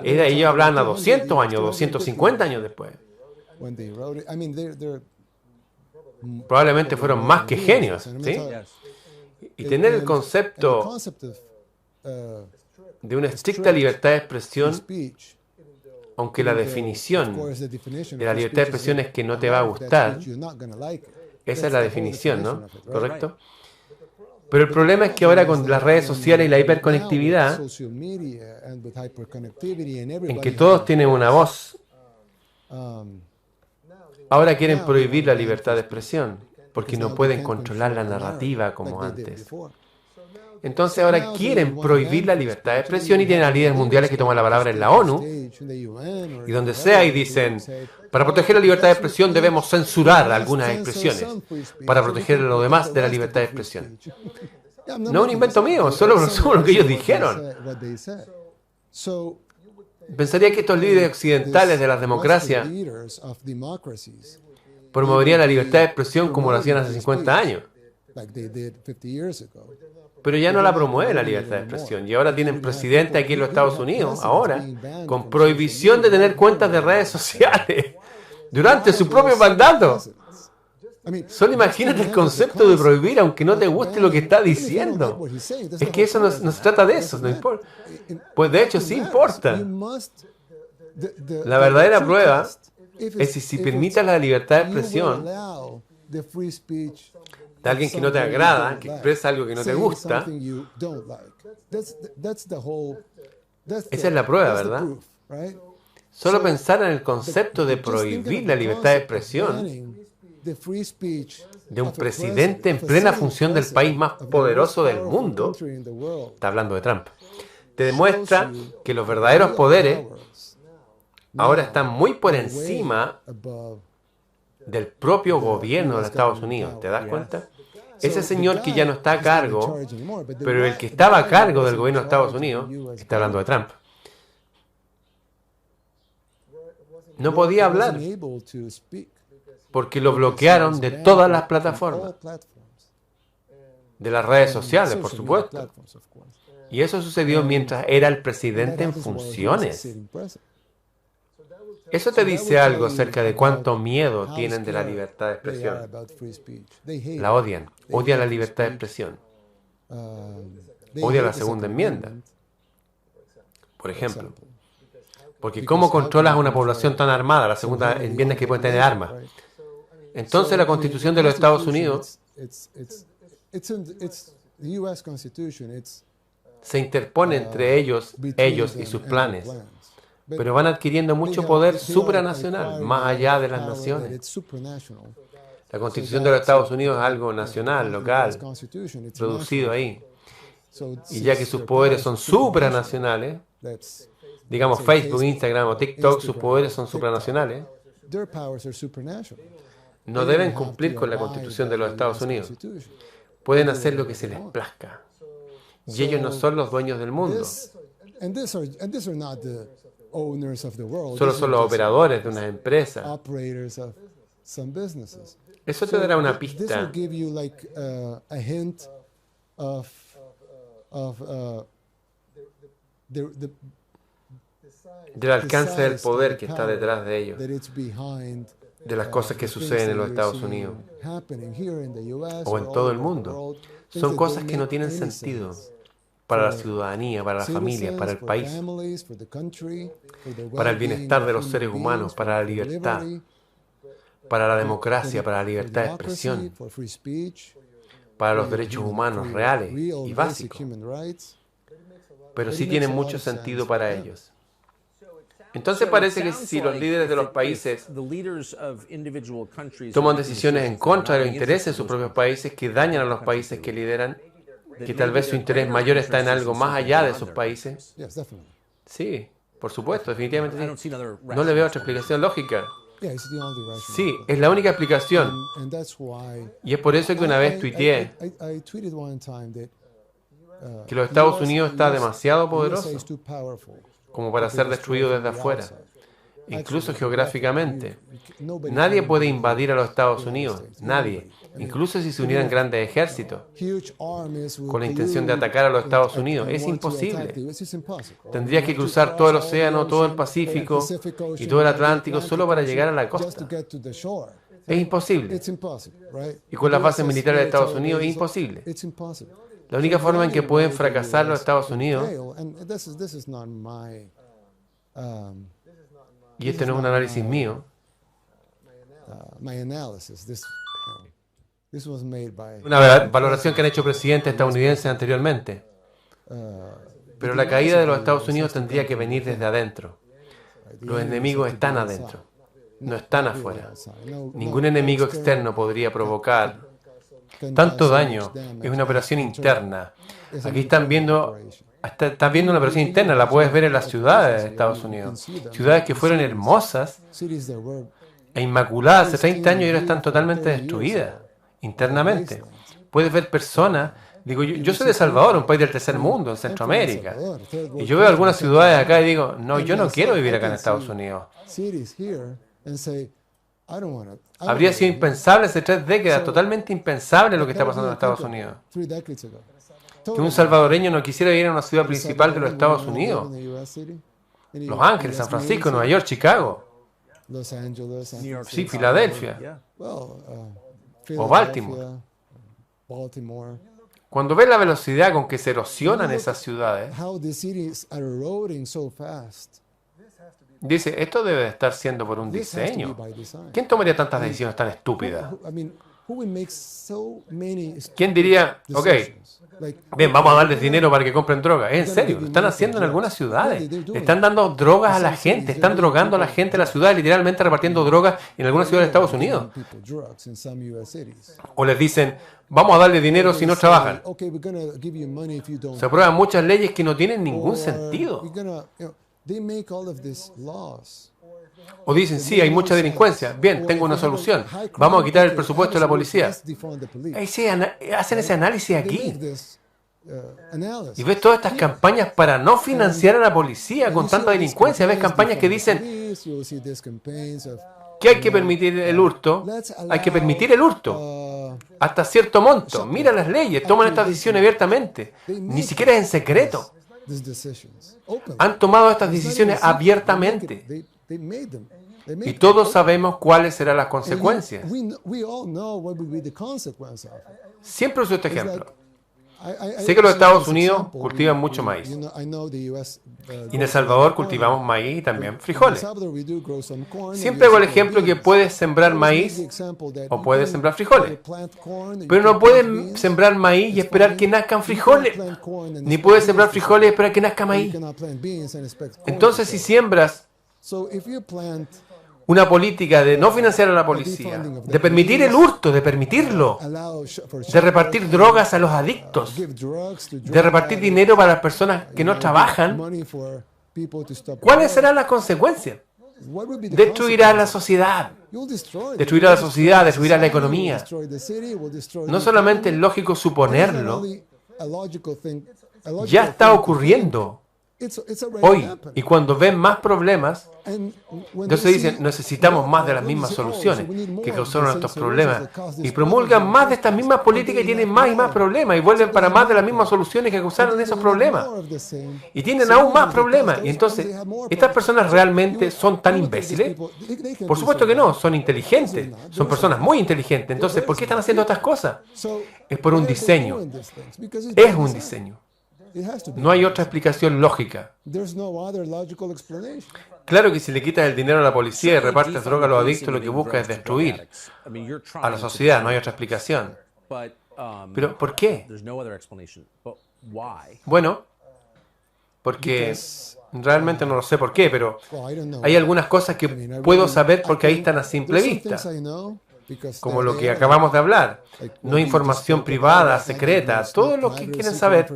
Ellos hablaban a 200 años, 250 años después. Probablemente fueron más que genios, ¿sí? Y tener el concepto de una estricta libertad de expresión, aunque la definición de la libertad de expresión es que no te va a gustar, esa es la definición, ¿no? ¿Correcto? Pero el problema es que ahora con las redes sociales y la hiperconectividad, en que todos tienen una voz, ahora quieren prohibir la libertad de expresión, porque no pueden controlar la narrativa como antes. Entonces ahora quieren prohibir la libertad de expresión y tienen a líderes mundiales que toman la palabra en la ONU y donde sea y dicen, para proteger la libertad de expresión debemos censurar algunas expresiones para proteger a lo demás de la libertad de expresión. No es un invento mío, solo lo que ellos dijeron. Pensaría que estos líderes occidentales de las democracias promoverían la libertad de expresión como lo hacían hace 50 años. Pero ya no la promueve la libertad de expresión. Y ahora tienen presidente aquí en los Estados Unidos, ahora, con prohibición de tener cuentas de redes sociales durante su propio mandato. Solo imagínate el concepto de prohibir aunque no te guste lo que está diciendo. Es que eso no se trata de eso, no importa. Pues de hecho sí importa. La verdadera prueba es si permitas la libertad de expresión de alguien que no te agrada, que expresa algo que no te gusta. Esa es la prueba, ¿verdad? Solo pensar en el concepto de prohibir la libertad de expresión de un presidente en plena función del país más poderoso del mundo, está hablando de Trump, te demuestra que los verdaderos poderes ahora están muy por encima del propio gobierno de los Estados Unidos. ¿Te das cuenta? Ese señor que ya no está a cargo, pero el que estaba a cargo del gobierno de Estados Unidos, está hablando de Trump, no podía hablar porque lo bloquearon de todas las plataformas, de las redes sociales, por supuesto. Y eso sucedió mientras era el presidente en funciones. Eso te dice algo acerca de cuánto miedo tienen de la libertad de expresión. La odian la libertad de expresión. Odian la segunda enmienda, por ejemplo. Porque ¿cómo controlas a una población tan armada? La segunda enmienda es que pueden tener armas. Entonces la Constitución de los Estados Unidos se interpone entre ellos y sus planes. Pero van adquiriendo mucho poder supranacional, más allá de las naciones. La Constitución de los Estados Unidos es algo nacional, local, producido ahí. Y ya que sus poderes son supranacionales, digamos Facebook, Instagram o TikTok, sus poderes son supranacionales, no deben cumplir con la Constitución de los Estados Unidos. Pueden hacer lo que se les plazca. Y ellos no son los dueños del mundo. Solo son los operadores de unas empresas. Eso te dará una pista del alcance del poder que está detrás de ellos, de las cosas que suceden en los Estados Unidos o en todo el mundo. Son cosas que no tienen sentido para la ciudadanía, para la familia, para el país, para el bienestar de los seres humanos, para la libertad, para la democracia, para la libertad de expresión, para los derechos humanos reales y básicos. Pero sí tienen mucho sentido para ellos. Entonces parece que si los líderes de los países toman decisiones en contra de los intereses de sus propios países, que dañan a los países que lideran, que tal vez su interés mayor está en algo más allá de sus países. Sí, por supuesto, definitivamente sí. No le veo otra explicación lógica. Sí, es la única explicación. Y es por eso que una vez tuiteé que los Estados Unidos está demasiado poderoso como para ser destruido desde afuera. incluso geográficamente. Nadie puede invadir a los Estados Unidos, nadie, incluso si se unieran grandes ejércitos con la intención de atacar a los Estados Unidos. Es imposible. Tendrías que cruzar todo el océano, todo el Pacífico y todo el Atlántico solo para llegar a la costa. Es imposible. Y con las bases militares de Estados Unidos es imposible. La única forma en que pueden fracasar los Estados Unidos, y este no es un análisis mío, una valoración que han hecho presidentes estadounidenses anteriormente. Pero la caída de los Estados Unidos tendría que venir desde adentro. Los enemigos están adentro, no están afuera. Ningún enemigo externo podría provocar tanto daño. Es una operación interna. Aquí están viendo una operación interna, la puedes ver en las ciudades de Estados Unidos. Ciudades que fueron hermosas e inmaculadas hace 30 años y ahora están totalmente destruidas internamente. Puedes ver personas, digo, yo soy de Salvador, un país del tercer mundo, en Centroamérica, y yo veo algunas ciudades acá y digo, no, yo no quiero vivir acá en Estados Unidos. Habría sido impensable hace 3 décadas, totalmente impensable lo que está pasando en Estados Unidos. Que un salvadoreño no quisiera vivir en una ciudad principal de los Estados Unidos. Los Ángeles, San Francisco, Nueva York, Chicago. Sí, Filadelfia. O Baltimore. Cuando ves la velocidad con que se erosionan esas ciudades, dice, esto debe de estar siendo por un diseño. ¿Quién tomaría tantas decisiones tan estúpidas? ¿Quién diría, ok, bien, vamos a darles dinero para que compren droga? ¿Es en serio? Lo están haciendo en algunas ciudades. Le están dando drogas a la gente. Están drogando a la gente en la ciudad, literalmente repartiendo drogas en algunas ciudades de Estados Unidos. O les dicen, vamos a darle dinero si no trabajan. Se aprueban muchas leyes que no tienen ningún sentido. O dicen, sí, hay mucha delincuencia. Bien, tengo una solución. Vamos a quitar el presupuesto de la policía. Hacen ese análisis aquí. Y ves todas estas campañas para no financiar a la policía con tanta delincuencia. Ves campañas que dicen que hay que permitir el hurto. Hay que permitir el hurto hasta cierto monto. Mira las leyes, toman estas decisiones abiertamente. Ni siquiera es en secreto. Han tomado estas decisiones abiertamente. Y todos sabemos cuáles serán las consecuencias. Siempre uso este ejemplo. Sé que los Estados Unidos cultivan mucho maíz. Y en El Salvador cultivamos maíz y también frijoles. Siempre hago el ejemplo que puedes sembrar maíz o puedes sembrar frijoles. Pero no puedes sembrar maíz y esperar que nazcan frijoles. Ni puedes sembrar frijoles y esperar que nazca maíz. Entonces, si siembras una política de no financiar a la policía, de permitir el hurto, de permitirlo, de repartir drogas a los adictos, de repartir dinero para las personas que no trabajan, ¿cuáles serán las consecuencias? Destruirá la sociedad. Destruirá la sociedad, destruirá la economía. No solamente es lógico suponerlo, ya está ocurriendo hoy. Y cuando ven más problemas, entonces dicen, necesitamos más de las mismas soluciones que causaron estos problemas. Y promulgan más de estas mismas políticas y tienen más y más problemas. Y vuelven para más de las mismas soluciones que causaron esos problemas. Y tienen aún más problemas. Y entonces, ¿estas personas realmente son tan imbéciles? Por supuesto que no, son inteligentes. Son personas muy inteligentes. Entonces, ¿por qué están haciendo estas cosas? Es por un diseño. Es un diseño. No hay otra explicación lógica. Claro que si le quitas el dinero a la policía y repartes droga a los adictos, lo que busca es destruir a la sociedad. No hay otra explicación. ¿Pero por qué? Bueno, porque realmente no lo sé por qué, pero hay algunas cosas que puedo saber porque ahí están a simple vista. Como lo que acabamos de hablar, no información privada, secreta, todo lo que quieren saber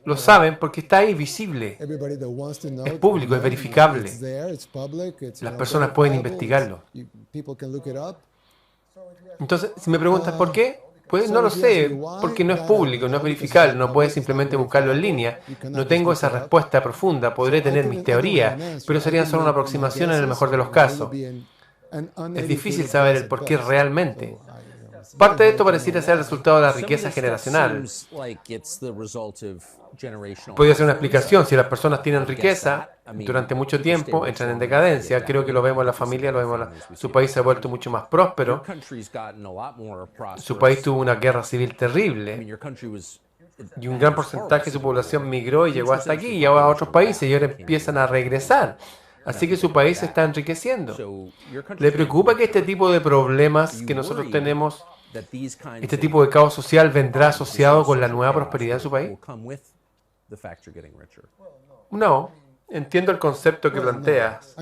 lo saben porque está ahí visible, es público, es verificable, las personas pueden investigarlo. Entonces, si me preguntas por qué, Pues no lo sé, porque no es público, no es verificable, no puedes simplemente buscarlo en línea. No tengo esa respuesta profunda, podré tener mis teorías, pero serían solo una aproximación en el mejor de los casos. Es difícil saber el por qué realmente. Parte de esto pareciera ser el resultado de la riqueza generacional. Podría ser una explicación. Si las personas tienen riqueza durante mucho tiempo, entran en decadencia. Creo que lo vemos en la familia, lo vemos su país se ha vuelto mucho más próspero. Su país tuvo una guerra civil terrible y un gran porcentaje de su población migró y llegó hasta aquí y ahora a otros países y ahora empiezan a regresar. Así que su país se está enriqueciendo. ¿Le preocupa que este tipo de problemas que nosotros tenemos, este tipo de caos social, vendrá asociado con la nueva prosperidad de su país? No, entiendo el concepto que planteas,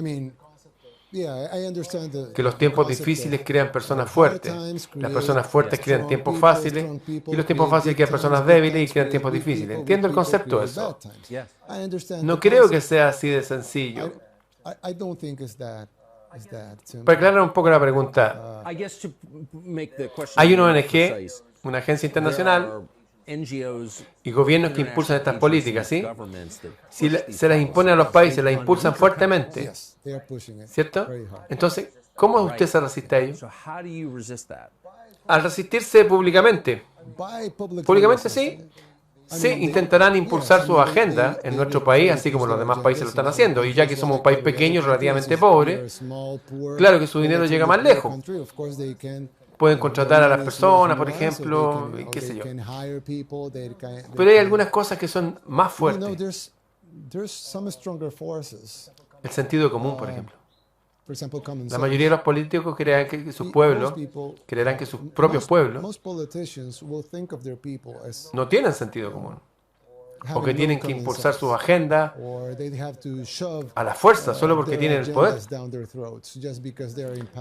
que los tiempos difíciles crean personas fuertes, las personas fuertes crean tiempos fáciles y los tiempos fáciles crean personas débiles y crean tiempos difíciles. Entiendo el concepto de eso. No creo que sea así de sencillo. Para aclarar un poco la pregunta, hay una ONG, una agencia internacional y gobiernos que impulsan estas políticas, ¿sí? Si se las imponen a los países, las impulsan fuertemente, ¿cierto? Entonces, ¿cómo usted se resiste a ello? Al resistirse públicamente. Públicamente sí. Sí, intentarán impulsar su agenda en nuestro país, así como los demás países lo están haciendo. Y ya que somos un país pequeño, relativamente pobre, claro que su dinero llega más lejos. Pueden contratar a las personas, por ejemplo, qué sé yo. Pero hay algunas cosas que son más fuertes. El sentido común, por ejemplo. La mayoría de los políticos creerán que sus pueblos, creerán que sus propios pueblos no tienen sentido común. O que tienen que impulsar sus agendas a la fuerza, solo porque tienen el poder.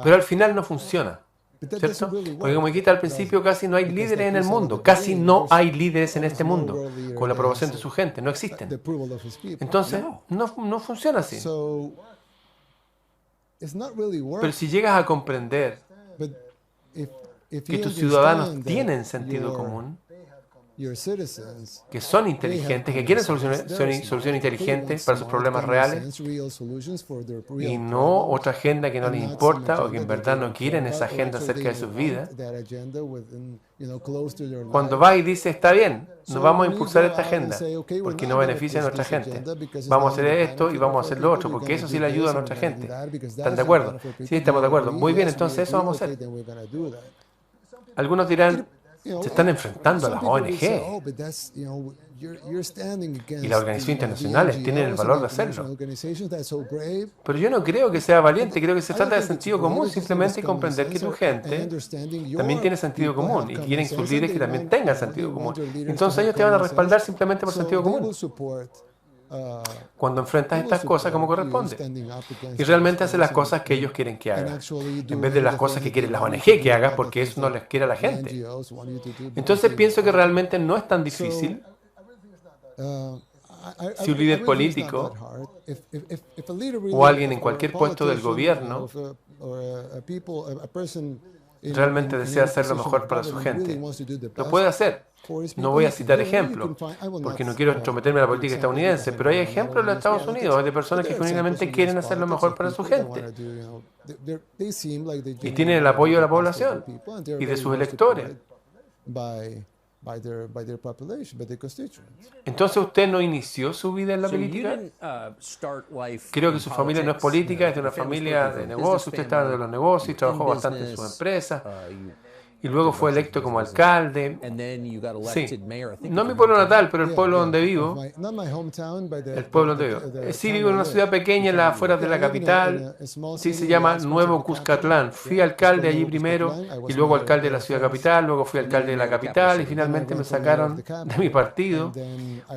Pero al final no funciona. ¿Cierto? Porque como dijiste al principio, casi no hay líderes en el mundo. Casi no hay líderes en este mundo con la aprobación de su gente. No existen. Entonces, no funciona así. Pero si llegas a comprender que tus ciudadanos tienen sentido común, que son inteligentes, que quieren soluciones inteligentes para sus problemas reales y no otra agenda que no les importa o que en verdad no quieren esa agenda acerca de sus vidas. Cuando va y dice, está bien, no vamos a impulsar esta agenda porque no beneficia a nuestra gente. Vamos a hacer esto y vamos a hacer lo otro porque eso sí le ayuda a nuestra gente. ¿Están de acuerdo? Sí, estamos de acuerdo. Muy bien, entonces eso vamos a hacer. Algunos dirán, se están enfrentando a las ONG y las organizaciones internacionales tienen el valor de hacerlo. Pero yo no creo que sea valiente, creo que se trata de sentido común, simplemente comprender que tu gente también tiene sentido común y quieren sus líderes que también tengan sentido común. Entonces ellos te van a respaldar simplemente por sentido común cuando enfrentas estas cosas como corresponde y realmente haces las cosas que ellos quieren que hagas en vez de las cosas que quieren las ONG que hagas porque eso no les quiere a la gente. Entonces pienso que realmente no es tan difícil si un líder político o alguien en cualquier puesto del gobierno realmente desea hacer lo mejor para su gente. Lo puede hacer. No voy a citar ejemplos, porque no quiero entrometerme en la política estadounidense, pero hay ejemplos en los Estados Unidos de personas que genuinamente quieren hacer lo mejor para su gente. Y tienen el apoyo de la población y de sus electores. Entonces usted no inició su vida en la política. Creo que su familia no es política, es de una familia de negocios. Usted estaba en los negocios y trabajó bastante en sus empresas. Y luego fue electo como alcalde. Sí, no mi pueblo natal, pero el pueblo donde vivo. El pueblo donde vivo. Sí, vivo en una ciudad pequeña en las afueras de la capital. Sí, se llama Nuevo Cuscatlán. Fui alcalde allí primero y luego alcalde de la ciudad capital. Luego fui alcalde de la capital y finalmente me sacaron de mi partido,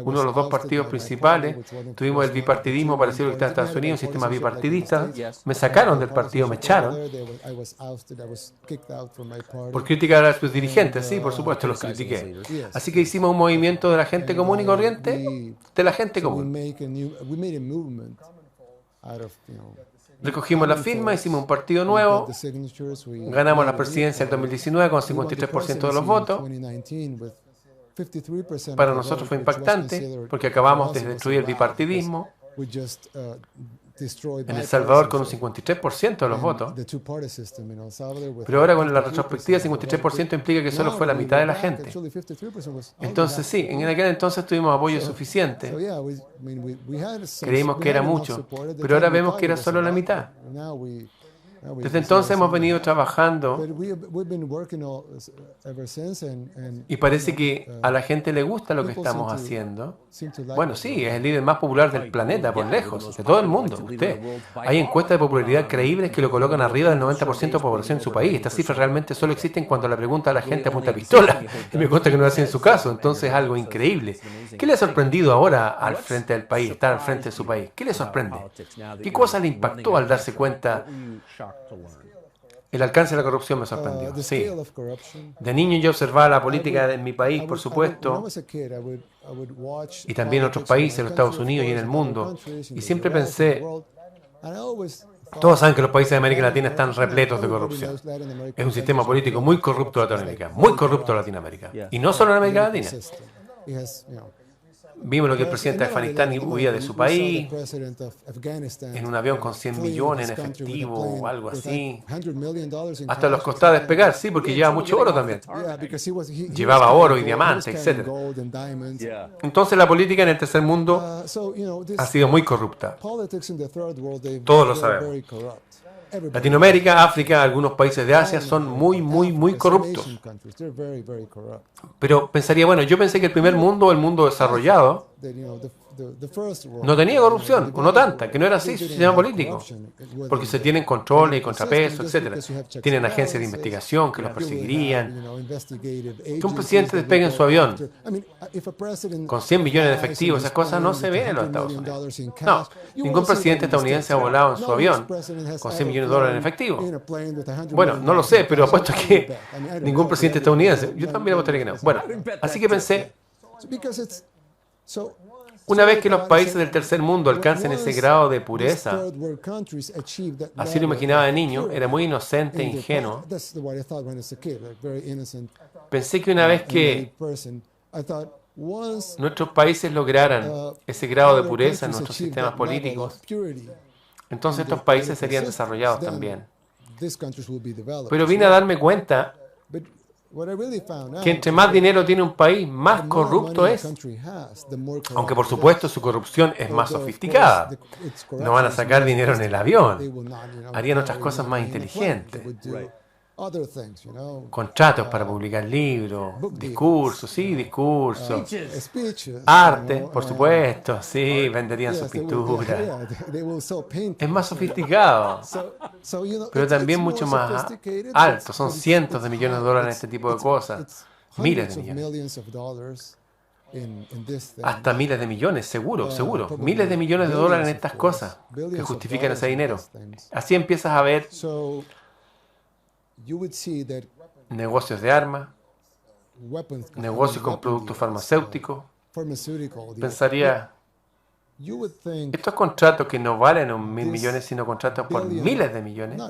uno de los dos partidos principales. Tuvimos el bipartidismo parecido a lo que está en Estados Unidos, un sistema bipartidista. Me sacaron del partido, me echaron. Por criticar a sus dirigentes, sí, por supuesto, los critiqué. Así que hicimos un movimiento de la gente común y corriente, de la gente común. Recogimos la firma, hicimos un partido nuevo, ganamos la presidencia en 2019 con 53% de los votos. Para nosotros fue impactante porque acabamos de destruir el bipartidismo en El Salvador con un 53% de los votos. Pero ahora con la retrospectiva, 53% implica que solo fue la mitad de la gente. Entonces sí, en aquel entonces tuvimos apoyo suficiente. Creímos que era mucho, pero ahora vemos que era solo la mitad. Desde entonces hemos venido trabajando y parece que a la gente le gusta lo que estamos haciendo. Bueno, sí, es el líder más popular del planeta, por lejos, de todo el mundo. Usted, hay encuestas de popularidad creíbles que lo colocan arriba del 90% de población en su país. Estas cifras realmente solo existen cuando la pregunta a la gente apunta a pistola. Y me consta que no lo hacen en su caso, entonces es algo increíble. ¿Qué le ha sorprendido ahora al frente del país, estar al frente de su país? ¿Qué le sorprende? ¿Qué cosa le impactó al darse cuenta? El alcance de la corrupción me sorprendió, sí. De niño yo observaba la política en mi país, por supuesto, y también en otros países, en los Estados Unidos y en el mundo. Y siempre pensé, todos saben que los países de América Latina están repletos de corrupción. Es un sistema político muy corrupto de Latinoamérica, muy corrupto de Latinoamérica. Y no solo en América Latina. Vimos lo que el presidente de Afganistán huía de su país en un avión con 100 millones en efectivo o algo así. Hasta los costaba despegar, sí, porque llevaba mucho oro también. Llevaba oro y diamantes, etc. Entonces la política en el tercer mundo ha sido muy corrupta. Todos lo sabemos. Latinoamérica, África, algunos países de Asia son muy corruptos. Pero pensaría, bueno, yo pensé que el primer mundo, el mundo desarrollado, no tenía corrupción, o no tanta, que no era así su sistema político, porque se tienen controles y contrapesos, etc. Tienen agencias de investigación que los perseguirían. Que un presidente despegue en su avión con 100 millones de efectivos, esas cosas no se ven en los Estados Unidos. No, ningún presidente estadounidense ha volado en su avión con 100 millones de dólares en efectivo. Bueno, no lo sé, pero apuesto que ningún presidente estadounidense. Yo también apostaría que no. Bueno, así que pensé, una vez que los países del tercer mundo alcancen ese grado de pureza, así lo imaginaba de niño, era muy inocente e ingenuo. Pensé que una vez que nuestros países lograran ese grado de pureza en nuestros sistemas políticos, entonces estos países serían desarrollados también. Pero vine a darme cuenta que entre más dinero tiene un país, más corrupto es. Aunque por supuesto su corrupción es más sofisticada. No van a sacar dinero en el avión. Harían otras cosas más inteligentes. Contratos para publicar libros, discursos, sí, discursos. Arte, por supuesto, sí, venderían sus pinturas. Es más sofisticado, pero también mucho más alto. Son cientos de millones de dólares en este tipo de cosas. Miles de millones. Hasta miles de millones, seguro. Miles de millones de dólares en estas cosas que justifican ese dinero. Así empiezas a ver negocios de armas, negocios con productos farmacéuticos. Pensaría, estos contratos que no valen 1.000 millones, sino contratos por miles de millones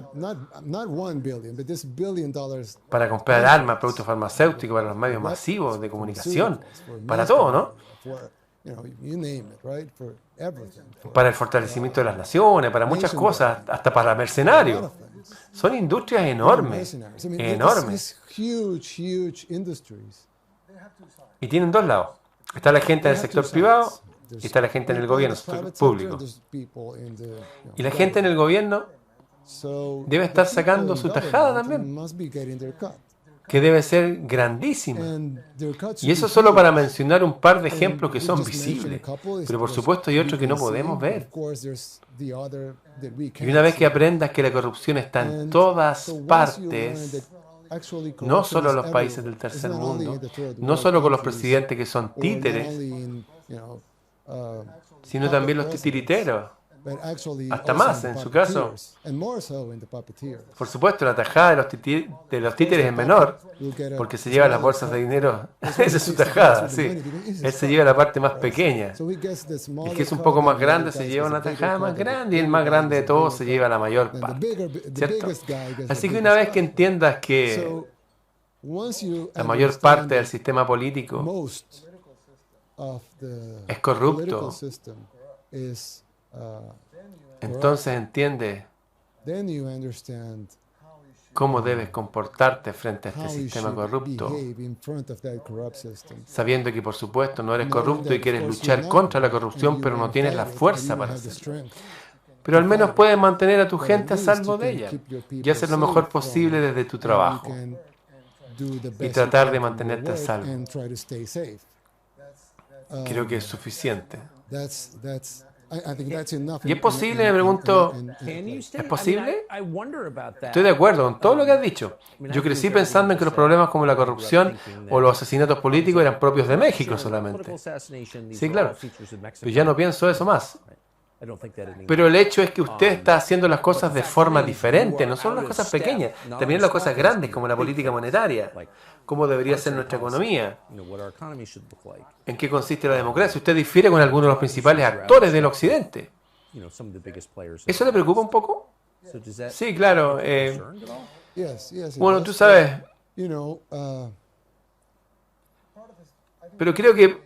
para comprar armas, productos farmacéuticos, para los medios masivos de comunicación, para todo, ¿no? Para el fortalecimiento de las naciones, para muchas cosas, hasta para mercenarios. Son industrias enormes, enormes. Y tienen dos lados. Está la gente del sector privado y está la gente en el gobierno público. Y la gente en el gobierno debe estar sacando su tajada también, que debe ser grandísima. Y eso solo para mencionar un par de ejemplos que son visibles. Pero por supuesto hay otros que no podemos ver. Y una vez que aprendas que la corrupción está en todas partes, no solo en los países del tercer mundo, no solo con los presidentes que son títeres, sino también los titiriteros. hasta más en su caso. Por supuesto, la tajada de los títeres es menor, porque se lleva las bolsas de dinero. Esa es su tajada, sí. Él se lleva la parte más pequeña. El que es un poco más grande se lleva una tajada más grande, y el más grande de todos se lleva la mayor parte, ¿cierto? Así que una vez que entiendas que la mayor parte del sistema político es corrupto, entonces entiende cómo debes comportarte frente a este sistema corrupto, sabiendo que por supuesto no eres corrupto y quieres luchar contra la corrupción, pero no tienes la fuerza para hacerlo. Pero al menos puedes mantener a tu gente a salvo de ella y hacer lo mejor posible desde tu trabajo y tratar de mantenerte a salvo. Creo que es suficiente. ¿Y es posible? Me pregunto, ¿es posible? Estoy de acuerdo con todo lo que has dicho. Yo crecí pensando en que los problemas como la corrupción o los asesinatos políticos eran propios de México solamente. Sí, claro. Pero ya no pienso eso más. Pero el hecho es que usted está haciendo las cosas de forma diferente, no solo las cosas pequeñas, también las cosas grandes como la política monetaria, cómo debería ser nuestra economía, en qué consiste la democracia. Usted difiere con algunos de los principales actores del occidente. ¿Eso le preocupa un poco? Sí, claro. Bueno, tú sabes, pero creo que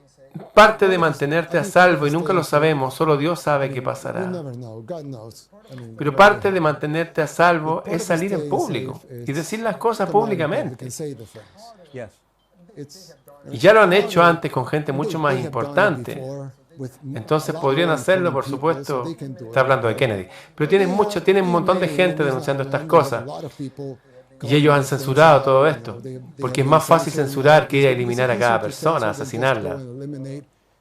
parte de mantenerte a salvo, y nunca lo sabemos, solo Dios sabe qué pasará. Pero parte de mantenerte a salvo es salir en público y decir las cosas públicamente. Y ya lo han hecho antes con gente mucho más importante. Entonces podrían hacerlo, por supuesto. Está hablando de Kennedy. Pero tienen un montón de gente denunciando estas cosas. Y ellos han censurado todo esto, porque es más fácil censurar que ir a eliminar a cada persona, asesinarla.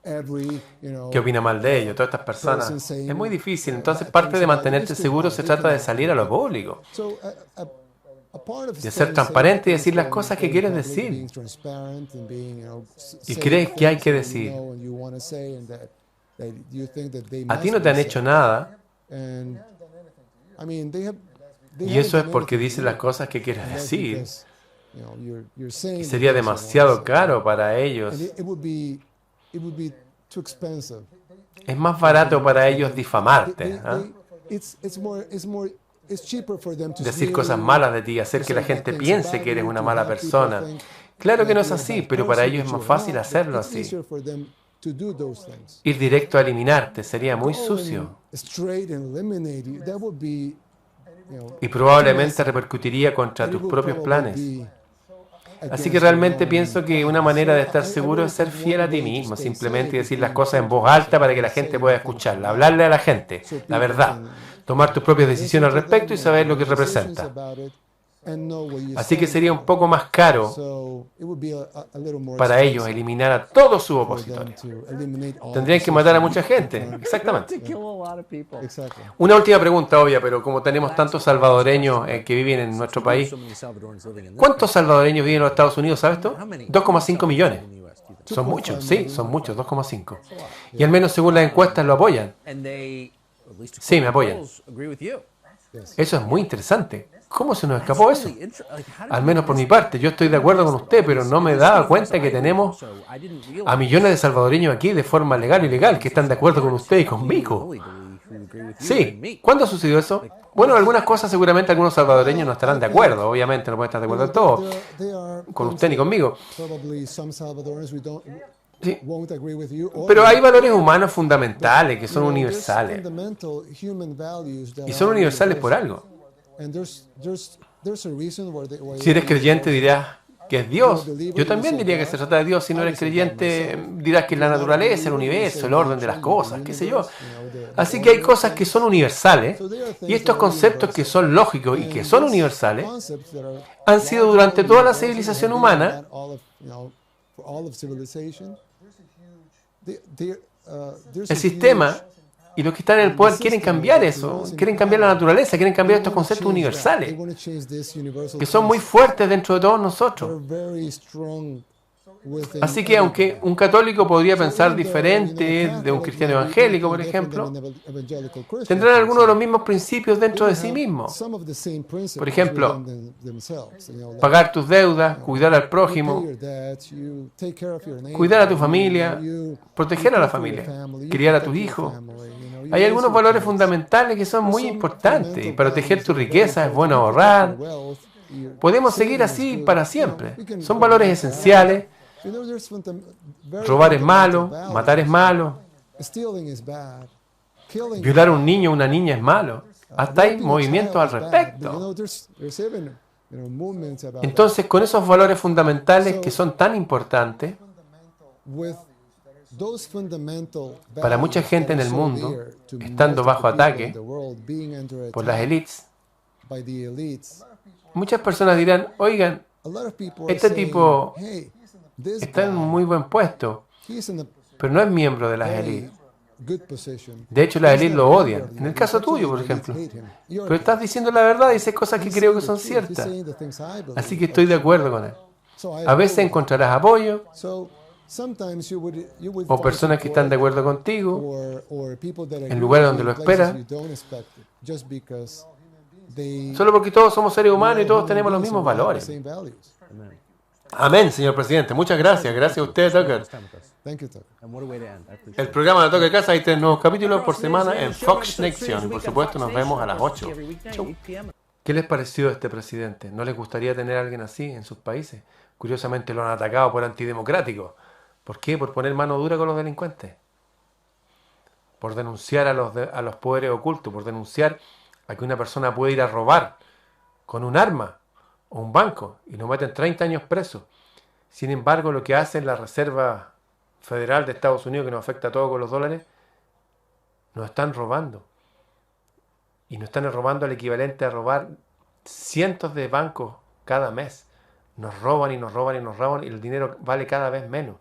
¿Qué opina mal de ellos? Todas estas personas. Es muy difícil. Entonces parte de mantenerte seguro se trata de salir a lo público, de ser transparente y decir las cosas que quieres decir y crees que hay que decir. A ti no te han hecho nada. Y eso es porque dices las cosas que quieres decir. Y sería demasiado caro para ellos. Es más barato para ellos difamarte, decir cosas malas de ti, hacer que la gente piense que eres una mala persona. Claro que no es así, pero para ellos es más fácil hacerlo así. Ir directo a eliminarte sería muy sucio. Y probablemente repercutiría contra tus propios planes. Así que realmente pienso que una manera de estar seguro es ser fiel a ti mismo, simplemente decir las cosas en voz alta para que la gente pueda escucharla, hablarle a la gente, la verdad, tomar tus propias decisiones al respecto y saber lo que representa. Así que sería un poco más caro para ellos eliminar a todos sus opositores. Tendrían que matar a mucha gente. Exactamente. Una última pregunta obvia, pero como tenemos tantos salvadoreños que viven en nuestro país, ¿cuántos salvadoreños viven en los Estados Unidos? ¿Sabes tú? 2,5 millones. Son muchos, sí, son muchos, 2,5. Y al menos según las encuestas lo apoyan. Sí, me apoyan. Eso es muy interesante. ¿Cómo se nos escapó eso? Al menos por mi parte, yo estoy de acuerdo con usted, pero no me daba cuenta que tenemos a millones de salvadoreños aquí de forma legal y ilegal que están de acuerdo con usted y conmigo. Sí, ¿cuándo sucedió eso? Bueno, algunas cosas seguramente algunos salvadoreños no estarán de acuerdo, obviamente no pueden estar de acuerdo en todo, con usted ni conmigo. Sí. Pero hay valores humanos fundamentales que son universales. Y son universales por algo. Si eres creyente dirás que es Dios. Yo también diría que se trata de Dios. Si no eres creyente dirás que es la naturaleza, el universo, el orden de las cosas, qué sé yo. Así que hay cosas que son universales y estos conceptos que son lógicos y que son universales han sido durante toda la civilización humana el sistema y los que están en el poder quieren cambiar eso, quieren cambiar la naturaleza, quieren cambiar estos conceptos universales que son muy fuertes dentro de todos nosotros. Así que aunque un católico podría pensar diferente de un cristiano evangélico, por ejemplo, tendrán algunos de los mismos principios dentro de sí mismo. Por ejemplo, pagar tus deudas, cuidar al prójimo, cuidar a tu familia, proteger a la familia, criar a tus hijos. Hay algunos valores fundamentales que son muy importantes. Y para proteger tu riqueza es bueno ahorrar. Podemos seguir así para siempre. Son valores esenciales. Robar es malo, matar es malo, violar a un niño o una niña es malo. Hasta hay movimientos al respecto. Entonces, con esos valores fundamentales que son tan importantes para mucha gente en el mundo, estando bajo ataque por las élites, muchas personas dirán, oigan, este tipo está en un muy buen puesto, pero no es miembro de las élites. De hecho, las élites lo odian. En el caso tuyo, por ejemplo. Pero estás diciendo la verdad y dices cosas que creo que son ciertas. Así que estoy de acuerdo con él. A veces encontrarás apoyo o personas que están de acuerdo contigo en lugares donde lo esperas. Solo porque todos somos seres humanos y todos tenemos los mismos valores. Amén, señor presidente. Muchas gracias. Gracias a usted, Tucker. El programa de Toque Casa, hay 3 nuevos capítulos por semana en Fox Nation. Por supuesto, nos vemos a las 8. Chau. ¿Qué les pareció a este presidente? ¿No les gustaría tener a alguien así en sus países? Curiosamente lo han atacado por antidemocrático. ¿Por qué? Por poner mano dura con los delincuentes. Por denunciar a los poderes ocultos. Por denunciar a que una persona puede ir a robar con un arma o un banco y lo meten 30 años preso. Sin embargo, lo que hace la Reserva Federal de Estados Unidos, que nos afecta a todos con los dólares, nos están robando. Y nos están robando el equivalente a robar cientos de bancos cada mes. Nos roban y nos roban y nos roban y el dinero vale cada vez menos.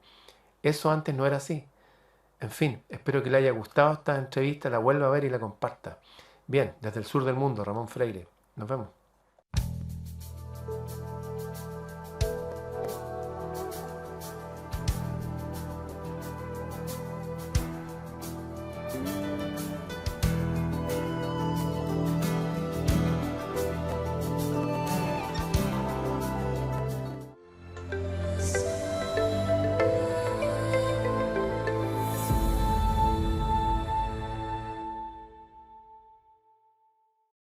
Eso antes no era así. En fin, espero que le haya gustado esta entrevista, la vuelva a ver y la comparta. Bien, desde el sur del mundo, Ramón Freire. Nos vemos.